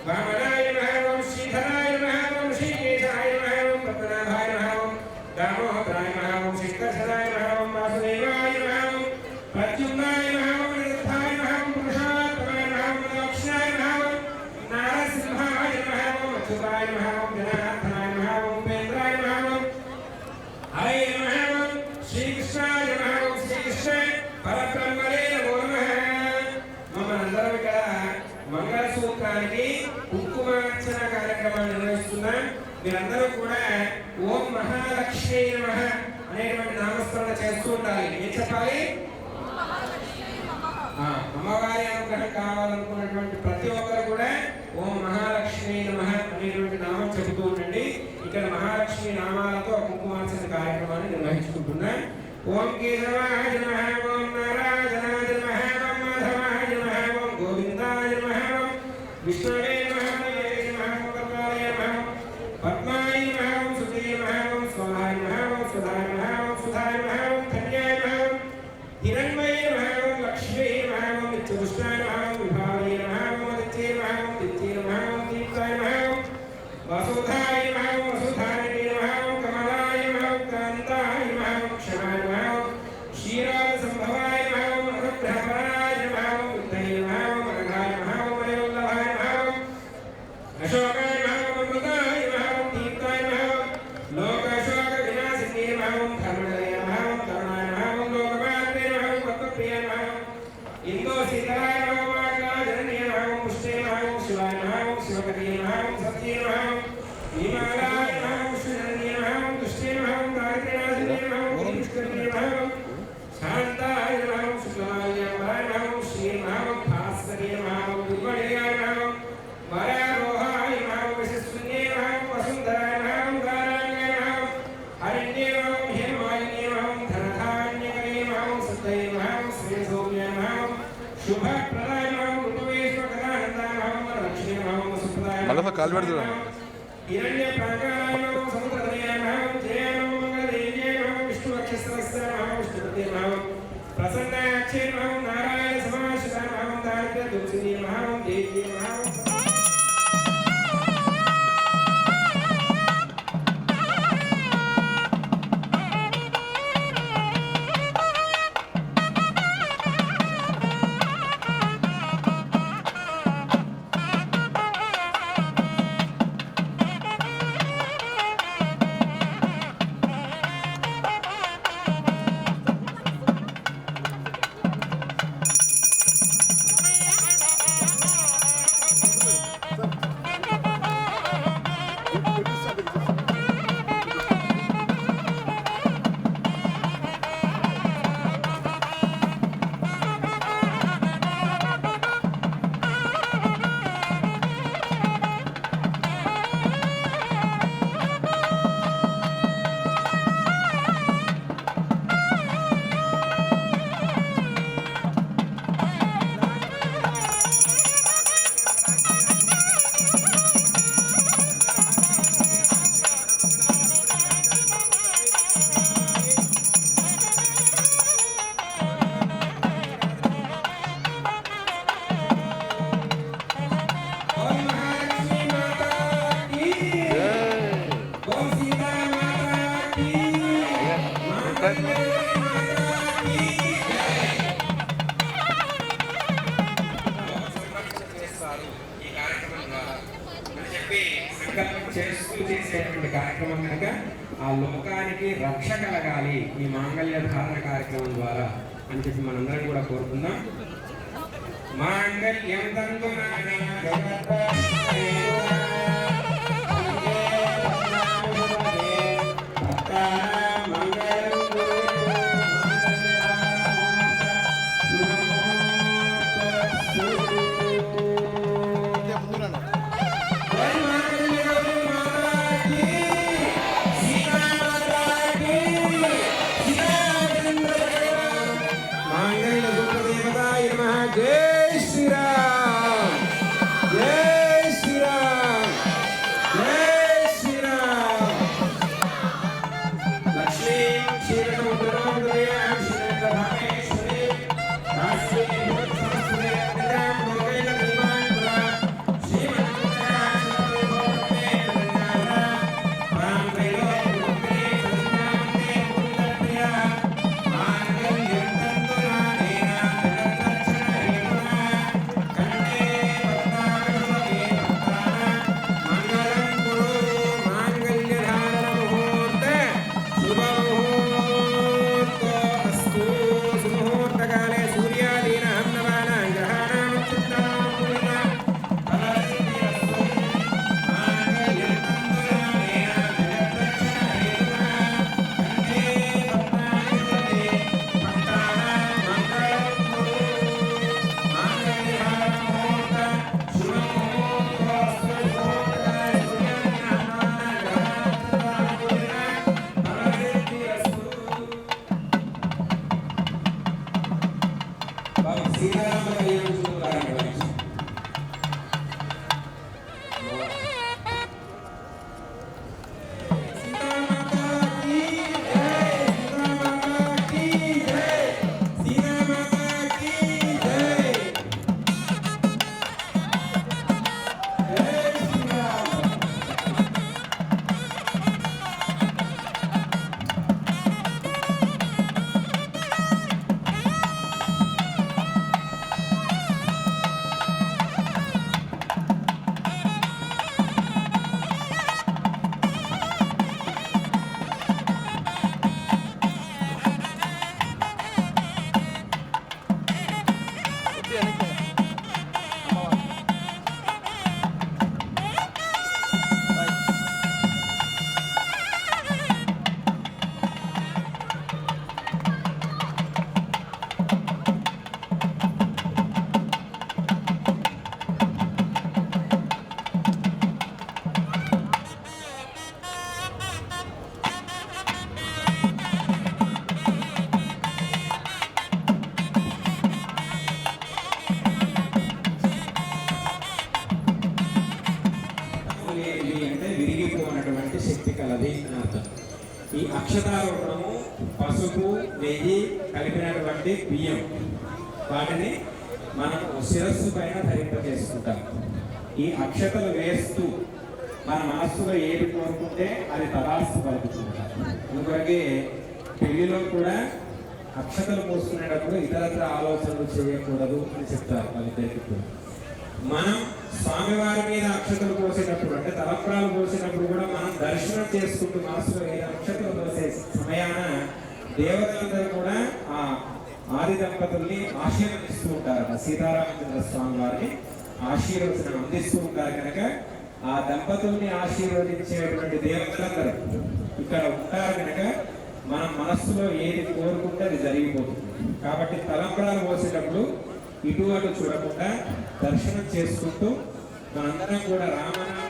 వామనాయ నమః, ఓం శ్రీధరాయ నమః, ఓం శ్రీకేశాయ నమః, ఓం పద్మనాభాయ నమః, ఓం దామోదరాయ నమః, ఓం శంకర్షదాయ నమః, ఓం వాసుదేవాయ నమః, ఓం ప్రద్యుమ్నాయ నమః, ఓం నిరుద్ధాయ నమః, ఓం పురుషోత్తమాయ నమః, ఓం దక్షిణాయ నమః, ఓం నారసింహాయ నమః, ఓం అచ్యుతాయ నమః, ఓం జనార్దనాయ నమః, ఓం ఉపేంద్రాయ నమః, ఓం హరయ నమః, ఓం శ్రీకృష్ణాయ నమః, ఓం శ్రీకృష్ణ పరబ్రహ్మణే నమో నమః. మనందరం ఇక్కడ మంగళ సూత్రానికి కుంకుమార్చన కార్యక్రమాన్ని నిర్వహిస్తున్నాం. మీరందరూ కూడా ఓం మహాలక్ష్మీ నమః అనేటువంటి నామస్మరణ చేస్తూ ఉండాలి. ఏం చెప్పాలి? అమ్మవారి అనుగ్రహం కావాలనుకున్నటువంటి ప్రతి ఒక్కరు కూడా ఓం మహాలక్ష్మీ నమః అనేటువంటి నామం చెబుతూ ఉండండి. ఇక్కడ మహాలక్ష్మి నామాలతో కుంకుమార్చన కార్యక్రమాన్ని నిర్వహించుకుంటున్నాం. ఓం కేశవాయ నమః, ఓం నారాయణాయ నమః, ఓం మాధవాయ నమః, ఓం గోవిందాయ నమః, ఓం విష్ణవే నమః, ఓం పద్మాయ నమః, పద్మాయ నమః, ఓం సుతే నమః, ఓం స్వాహాయ నమః, ఓం సుధాయ నమః, ఓం సుధాయ నమః, ఓం కన్యాయ నమః, ఓం హిరణ్మయే నమః, ఓం లక్ష్మీ నమః, ఓం నిత్యపుష్టాయ నమః, ఓం విభావే నమః, ఓం ఆదిత్యే నమః, ఓం దిత్యే నమః, ఓం దీప్తాయ నమః, ఓం వసుధాయ నమః, ఓం వసుధారిణే నమః, ఓం కమలాయ నమః, ఓం కాంతాయ నమః, ఓం క్షమాయ నమః, ఓం క్షీరాద సంభవాయ నమః, ఓం అనుగ్రహపరాయ నమః, ఓం బుద్ధయే నమః, ఓం అనఘాయ నమః, ఓం వయోవల్లభాయ నమః, ఓం అశోకాయ నమః, ఓం అమృతాయ నమః, ఓం దీప్తాయ నమః, ఓం లోకాశోక వినాశినే నమః, ఓం ధర్మదయ నమః, ఓం కరుణాయ నమః, ఓం లోకమాత్రే నమః, ఓం భక్తప్రియాయ నమః, ఓం ఇందో సీతాయ నమః, ఓం ఆకాశరణ్యే నమః, ఓం పుష్టే నమః, ఓం శివాయ నమః, ఓం శివపతియే నమః, ఓం సత్యే నమః, ఓం హిమాలయాయ నమః, ఓం శ్రీధన్యే నమః, ఓం దుష్టే నమః, ఓం దారిద్ర్యనాశినే నమః, ఓం పుష్కరిణే నమః, ఓం శాంతాయ నమః, ఓం శుక్లమాల్యాయ నమః, ఓం శ్రీ నమః, ఓం భాస్కరే నమః, ఓం దుర్గణేయాయ నమః, ఓం వరారోహాయ నమః, ఓం యశస్విన్యే నమః, ఓం వసుంధరాయ నమః, ఓం గారాణ్యాయ నమః, ఓం హరిణ్యే నమః, ఓం హేమాలిన్యే నమః, ఓం ధనధాన్యకరే నమః, ఓం సత్తయే నమః, ఓం శ్రేయసౌమ్యాయ నమః, ఓం శుభప్రదాయ నమః, ఓం ఋతువేశ్వరకథానందాయ నమః, ఓం లక్ష్మీ నమః, ఓం సుప్రదాయ నమః, హిరణ్య ప్రాకారాయ నమః, ఓం సముద్రధనయాయ నమః, ఓం జయాయ నమః, మంగళదేవ్యాయ నమః, ఓం విష్ణువక్షస్రస్య నమః, ఓం విష్ణుపతే నమః, ఓం ప్రసన్నాక్షే నమః, ఓం నారాయణ సమాశ్రితాయ నమః, ఓం దారిద్ర్య దుఃఖినే నమః, ఓం దేవ్యే నమః, ఓం చేసేటువంటి కార్యక్రమం కనుక ఆ లోకానికి రక్ష కలగాలి ఈ మాంగళ్య ధారణ కార్యక్రమం ద్వారా అని చెప్పి మనందరం కూడా కోరుకుందాం. మాంగళ్యం తంతునా జై శ్రీరామ్ జై శ్రీరామ్ జై శ్రీరామ్. లక్ష్మీ క్షీరసముద్రమోదయాం శ్రీరంగధామేశ్వరీ రాష్ట్రీ సంస్కృతే నిజాం లోకైక దీవాన్ పురా శ్రీమన్నారాయణ గోపే వృందావన రామ త్రైలోక్యే సంజ్ఞాంతే పుణ్యప్రియా మాంగళ్యం తంతునానేన అంటే విరిగిపోయినటువంటి శక్తి కలది అని అర్థం. ఈ అక్షతారోపణము పసుపు నెయ్యి కలిపినటువంటి బియ్యం వాటిని మనం శిరస్సు పైన ధరింపజేసుకుంటాం. ఈ అక్షతలు వేస్తూ మన మనస్సులో ఏది కోరుకుంటే అది తదాస్తు పలుకుతుంటాం. అందుకొరకే పెళ్లిలో కూడా అక్షతలు పోసుకునేటప్పుడు ఇతరత్ర ఆలోచనలు చేయకూడదు అని చెప్తారు వాళ్ళిద్దరికి. మనం స్వామివారి మీద అక్షతలు పోసేటప్పుడు అంటే తలంబ్రాలు పోసేటప్పుడు కూడా మనం దర్శనం చేసుకుంటూ మనసులో ఏదో అక్షతలు పోసే సమయాన దేవతలందరూ కూడా ఆ ఆది దంపతుల్ని ఆశీర్వదిస్తూ ఉంటారు. సీతారామచంద్ర స్వామి వారిని ఆశీర్వచనం అందిస్తూ ఉంటారు కనుక ఆ దంపతుల్ని ఆశీర్వదించేటువంటి దేవతలందరూ ఇక్కడ ఉంటారు కనుక మనం మనస్సులో ఏది కోరుకుంటే అది జరిగిపోతుంది. కాబట్టి తలంబ్రాలు పోసేటప్పుడు ఇటు అటు చూడకుండా దర్శనం చేసుకుంటూ మనందరం కూడా రామనామ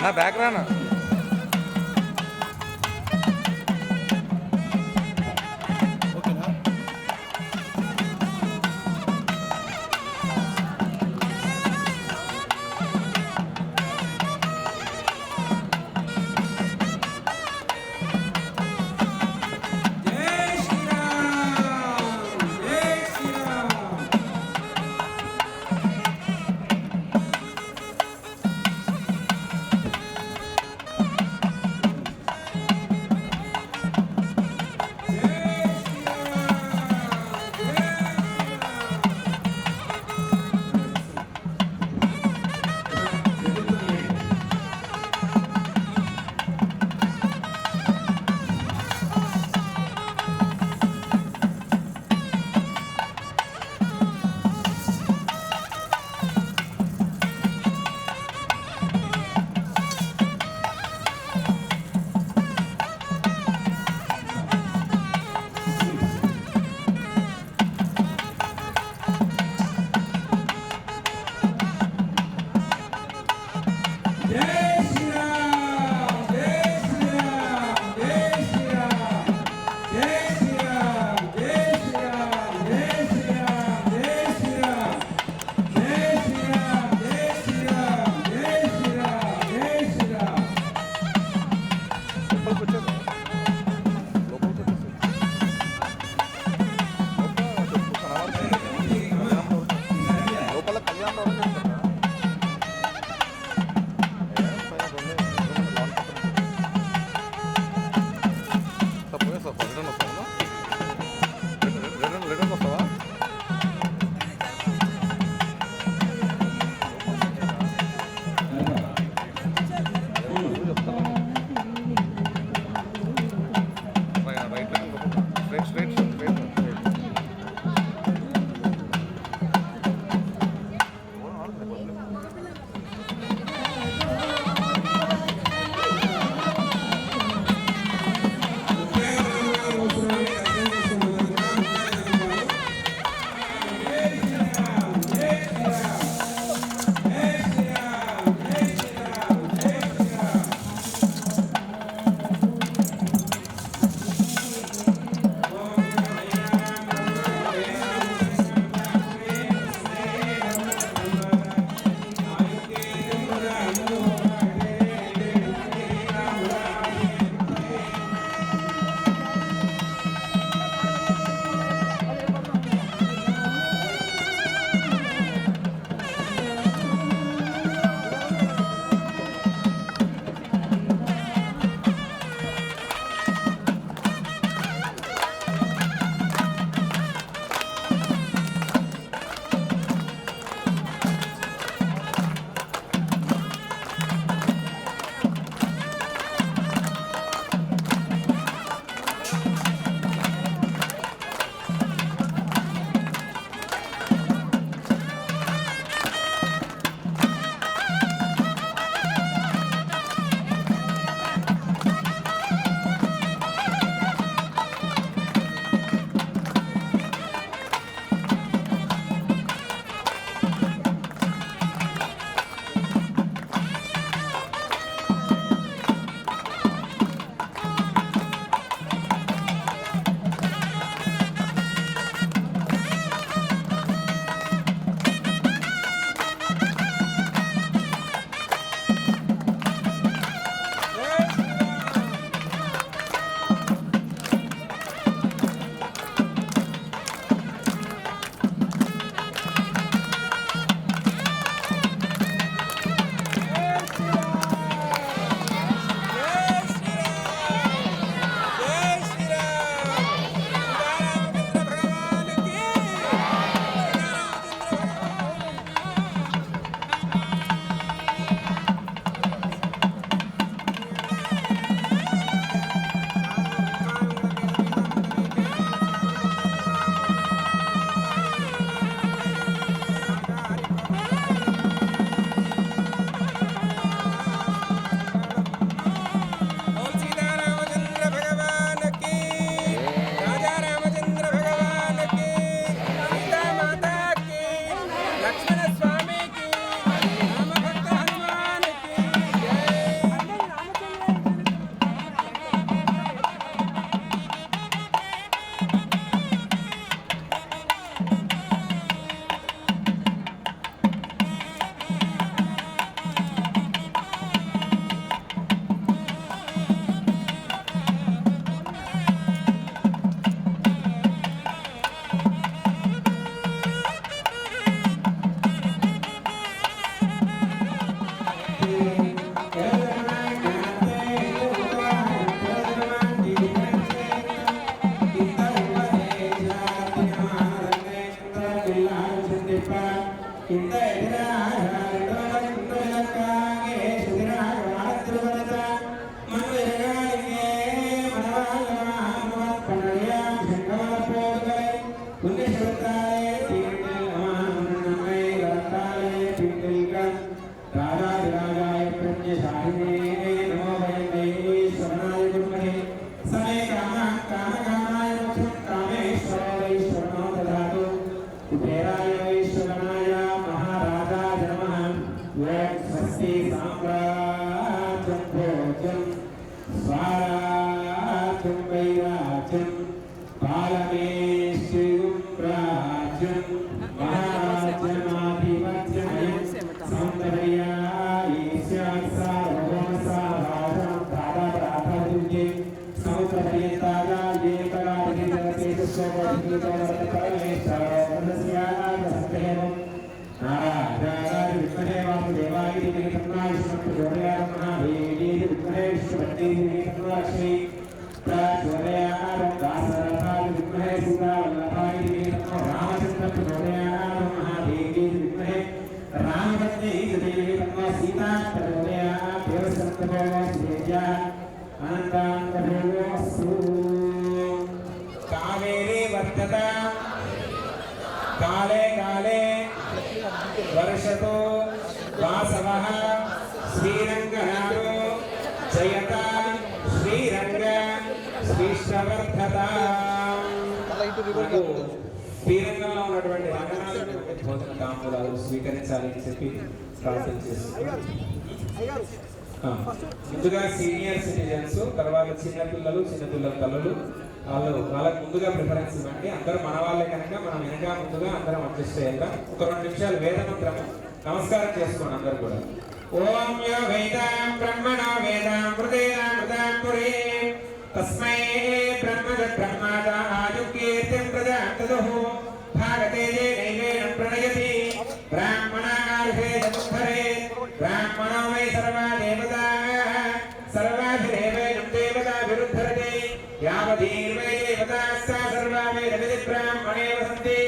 నా బ్యాక్ రానా లోపల కళ్యాణ్ స్వస్తి సామ్రాజ్యం భోజ్యం స్వరాజ్యం వైరాజ్యం పాలమేశ్వరం రాజ్యం మహారాజ్యమాధిపత్యమయం సౌందర్యా ఈశ్వర్ సార్వభౌమసారాజం దాదాప్రాథాదుర్గే సౌందర్యతాగా ఏకరాధికరతేజ స్వభావికరత పరమేశ్వరం నారాయణ విద్మహే వాసుదేవాయ ధీమహి తన్నో ప్రచోదయాత్ మహాదేవీ విద్మహే విష్ణుపత్ని తన్నో ప్రచోదయాత్ దాసరథాయ విద్మహే సీతావల్లభాయ ధీమహి తన్నో రామచంద్ర ప్రచోదయాత్ మహాదేవీ విద్మహే రామపత్ని ధీమహి తన్నో సీతా ప్రచోదయాత్ దేవసంతభో శ్రేయ అనంతాంతభోస్తు కావేరీ వర్తత కాలే కాలే వర్షతో వాసవః శ్రీరంగనాథో జయత శ్రీరంగ శ్రీష్టవర్ధత. శ్రీరంగంలో ఉన్నటువంటి రంగనాథుడి భోజన తాంబూలాలు స్వీకరించాలి అని చెప్పి ప్రార్థన చేస్తున్నారు. ముందుగా సీనియర్ సిటిజన్స్, తర్వాత చిన్నపిల్లలు, చిన్నపిల్లల తల్లులు, వాళ్ళకి ముందుగా ప్రిఫరెన్స్ ఇవ్వండి. అందరూ మన వాళ్ళే కనుక మనం వెనక ముందుగా అందరం అడ్జస్ట్ చేద్దాం. ఒక 2 నిమిషాలు వేదమంత్రం నమస్కారం చేసుకోండి అందరు కూడా. ఓం యో వేదాం బ్రహ్మణో వేదాం మృదేనామృతాం పురే తస్మై బ్రహ్మజ బ్రహ్మాద ఆయుకీర్తిం ప్రజాంతదుః భాగతేజే నైవేన ప్రణయతి బ్రాహ్మణార్హే జముద్ధరే బ్రాహ్మణో వై సర్వా దేవతాః సర్వాభిరేవైనం దేవతా విరుద్ధరతే యావధీర్వై దేవతాస్తా సర్వా వేదవిది బ్రాహ్మణే వసంతి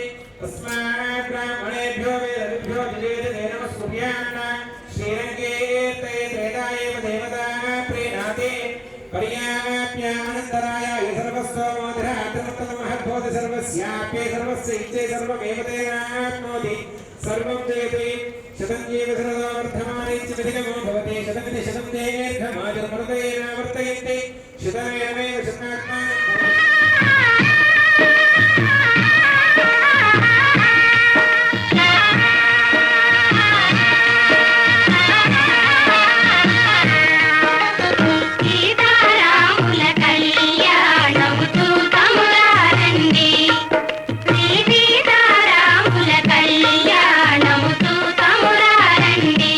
తస్మాత్ బ్రాహ్మణేభ్యో వేదవిభ్యో జిజేతే నమస్కుర్యాన్న శ్రీరంగే త్రేతాయేవ దేవతా ప్రీణాతి పర్యాప్యానంతరాయ సర్వస్వమోధరాత్మతమహద్భూత సర్వస్యాప్యే సర్వస్య ఇచ్చే సర్వమేవ తేనాప్నోతి సర్వం జయతే శతం జీవ శరదో వర్ధమానేత్య విధిగమో భవతి శతమితి శతం దీర్ఘమాజుర్మృతేన వర్తయంతే శతమేనమేవ శతాత్మా సీతారాముల కళ్యాణముతో తమురారండి సీతారాముల కళ్యాణముతో తమురారండి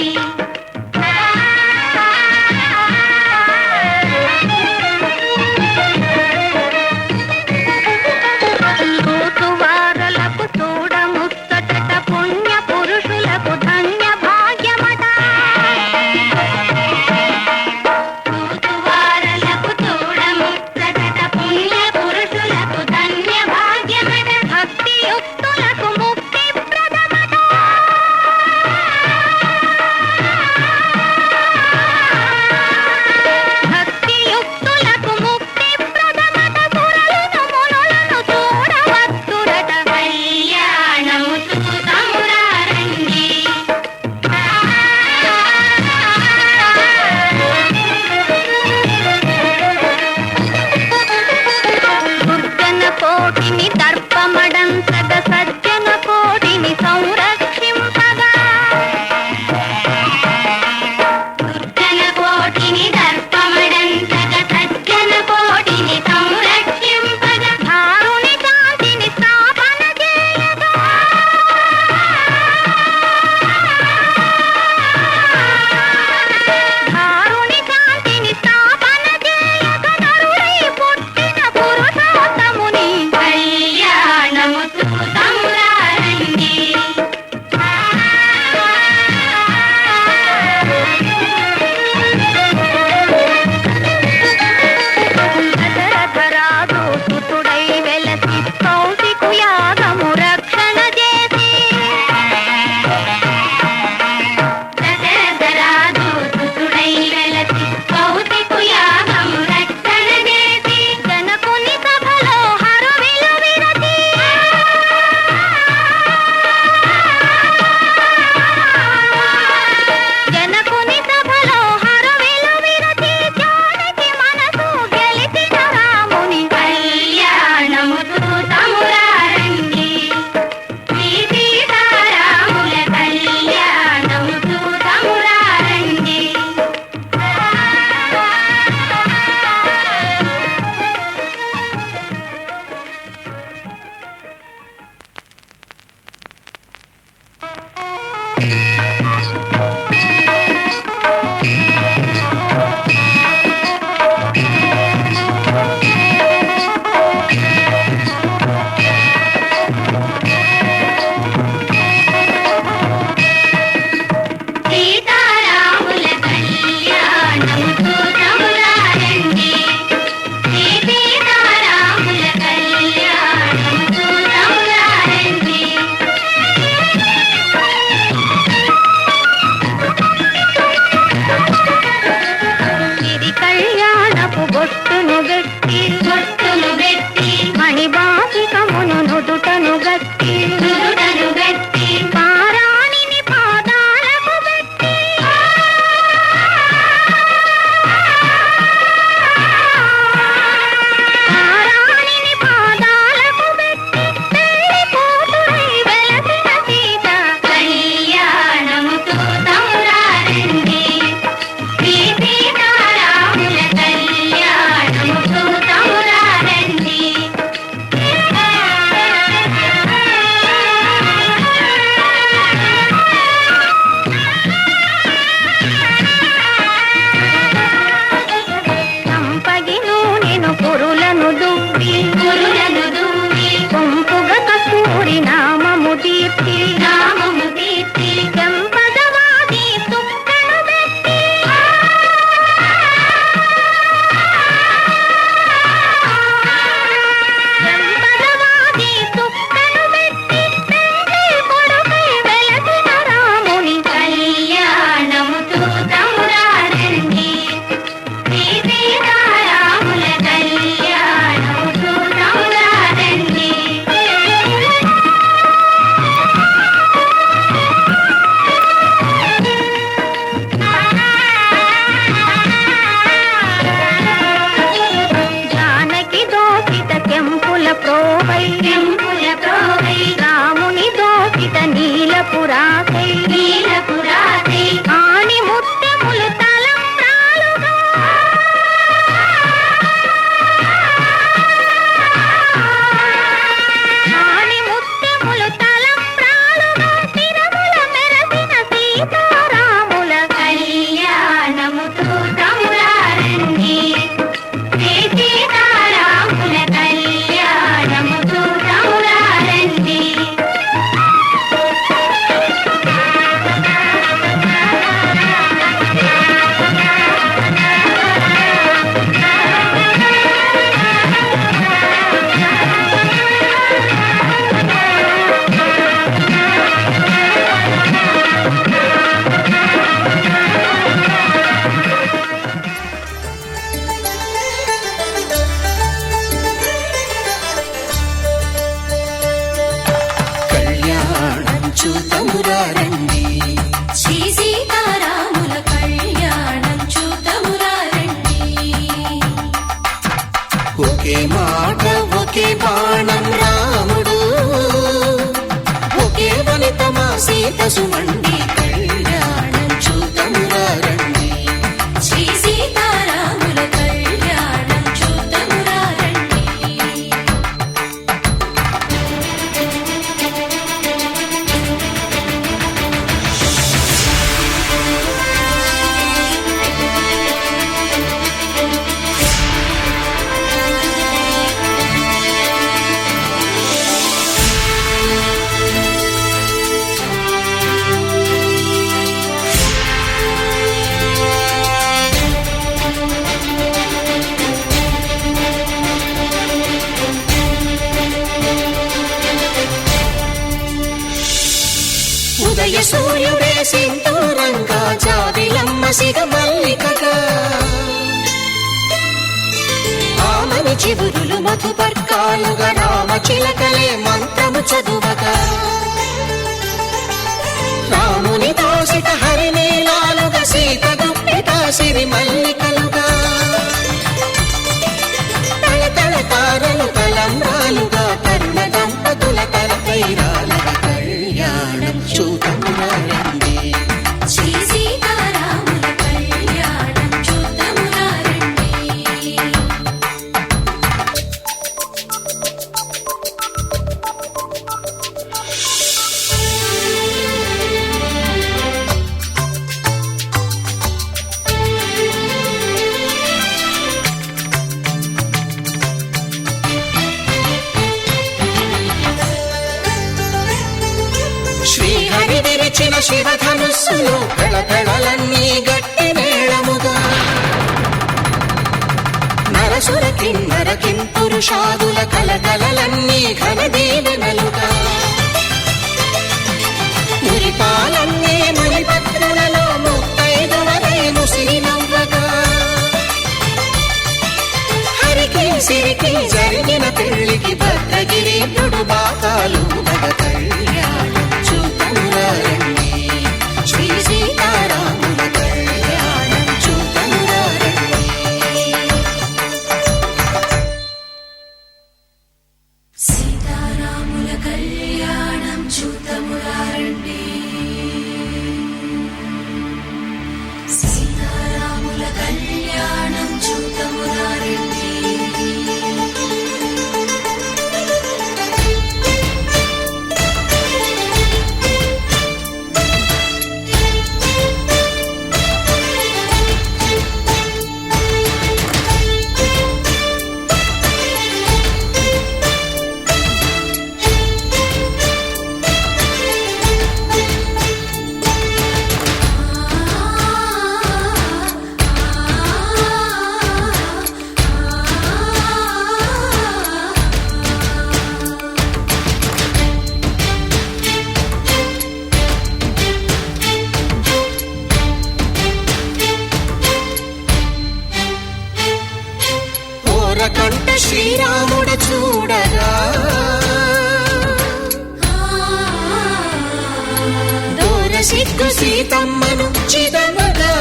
సుమండి కళ్యాణం చూతమురారండి శ్రీ సీతారాముల కళ్యాణం చూతమురారండి ఉదయ సూర్యుడే సింధూరంగా జాబిలమ్మ సిగ మల్లికగా ఆమని చివురులు మధుపర్కాలుగా రామ చిలకలే మంత్రము చదువగా రాముని దోసిట హరినీలాలుగా సీత గుప్పిట సిరి మల్లికలుగా తలతల తారలు తలంబ్రాలుగా తరుణ దంపతుల తలపైరాలుగా కళ్యాణం చూతమురారండి శ్రీ సీతారాముల కళ్యాణం చూతమురారండి శ్రీహరి విరిచిన శివధనుస్సులు పెళపెళలన్నీ గట్టి మేళముగా నరసుర కిన్నర కింపురుషాదుల కలకలలన్నీ ఘన దీవెనలుగా మురిపాలన్నీ మణిపత్రులలో ముత్తైదువలై ముసిరి నవ్వగా హరికి సిరికి జరిగిన పెళ్లికి భద్రగిరీపుడు బాకాలు మగ కళ్యాణం చూతమురారండి శ్రీ సీతారాముల కళ్యాణం చూతమురారండి సీతారాముల కళ్యాణం చూతమురారండి సీతారాముల కళ్యాణం చూతమురారండి కంట శ్రీరాముడు చూడగా దూర సిగ్గు సీతమ్మను చిదమగా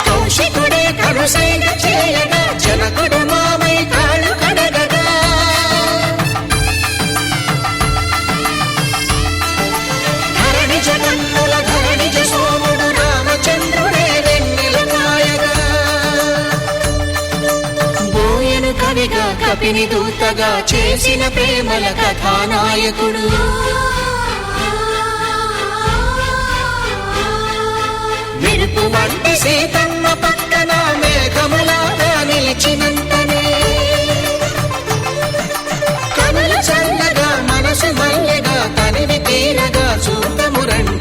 కౌశికుడే కరుసైన చేయగా జనకుడు మామై కాళ్ళు కడగగా ధరణి జగన్నుల ధరణిజ సోముడు రామచంద్రుడే కవిగా కపిని దూతగా చేసిన ప్రేమల కథానాయకుడు మెరుపు వంటి సీతమ్మ పక్కన మేఘములాగా నిలిచినంతనే కనులు చల్లగా మనసు మల్లెగా తనివి తీరగా చూడమురండి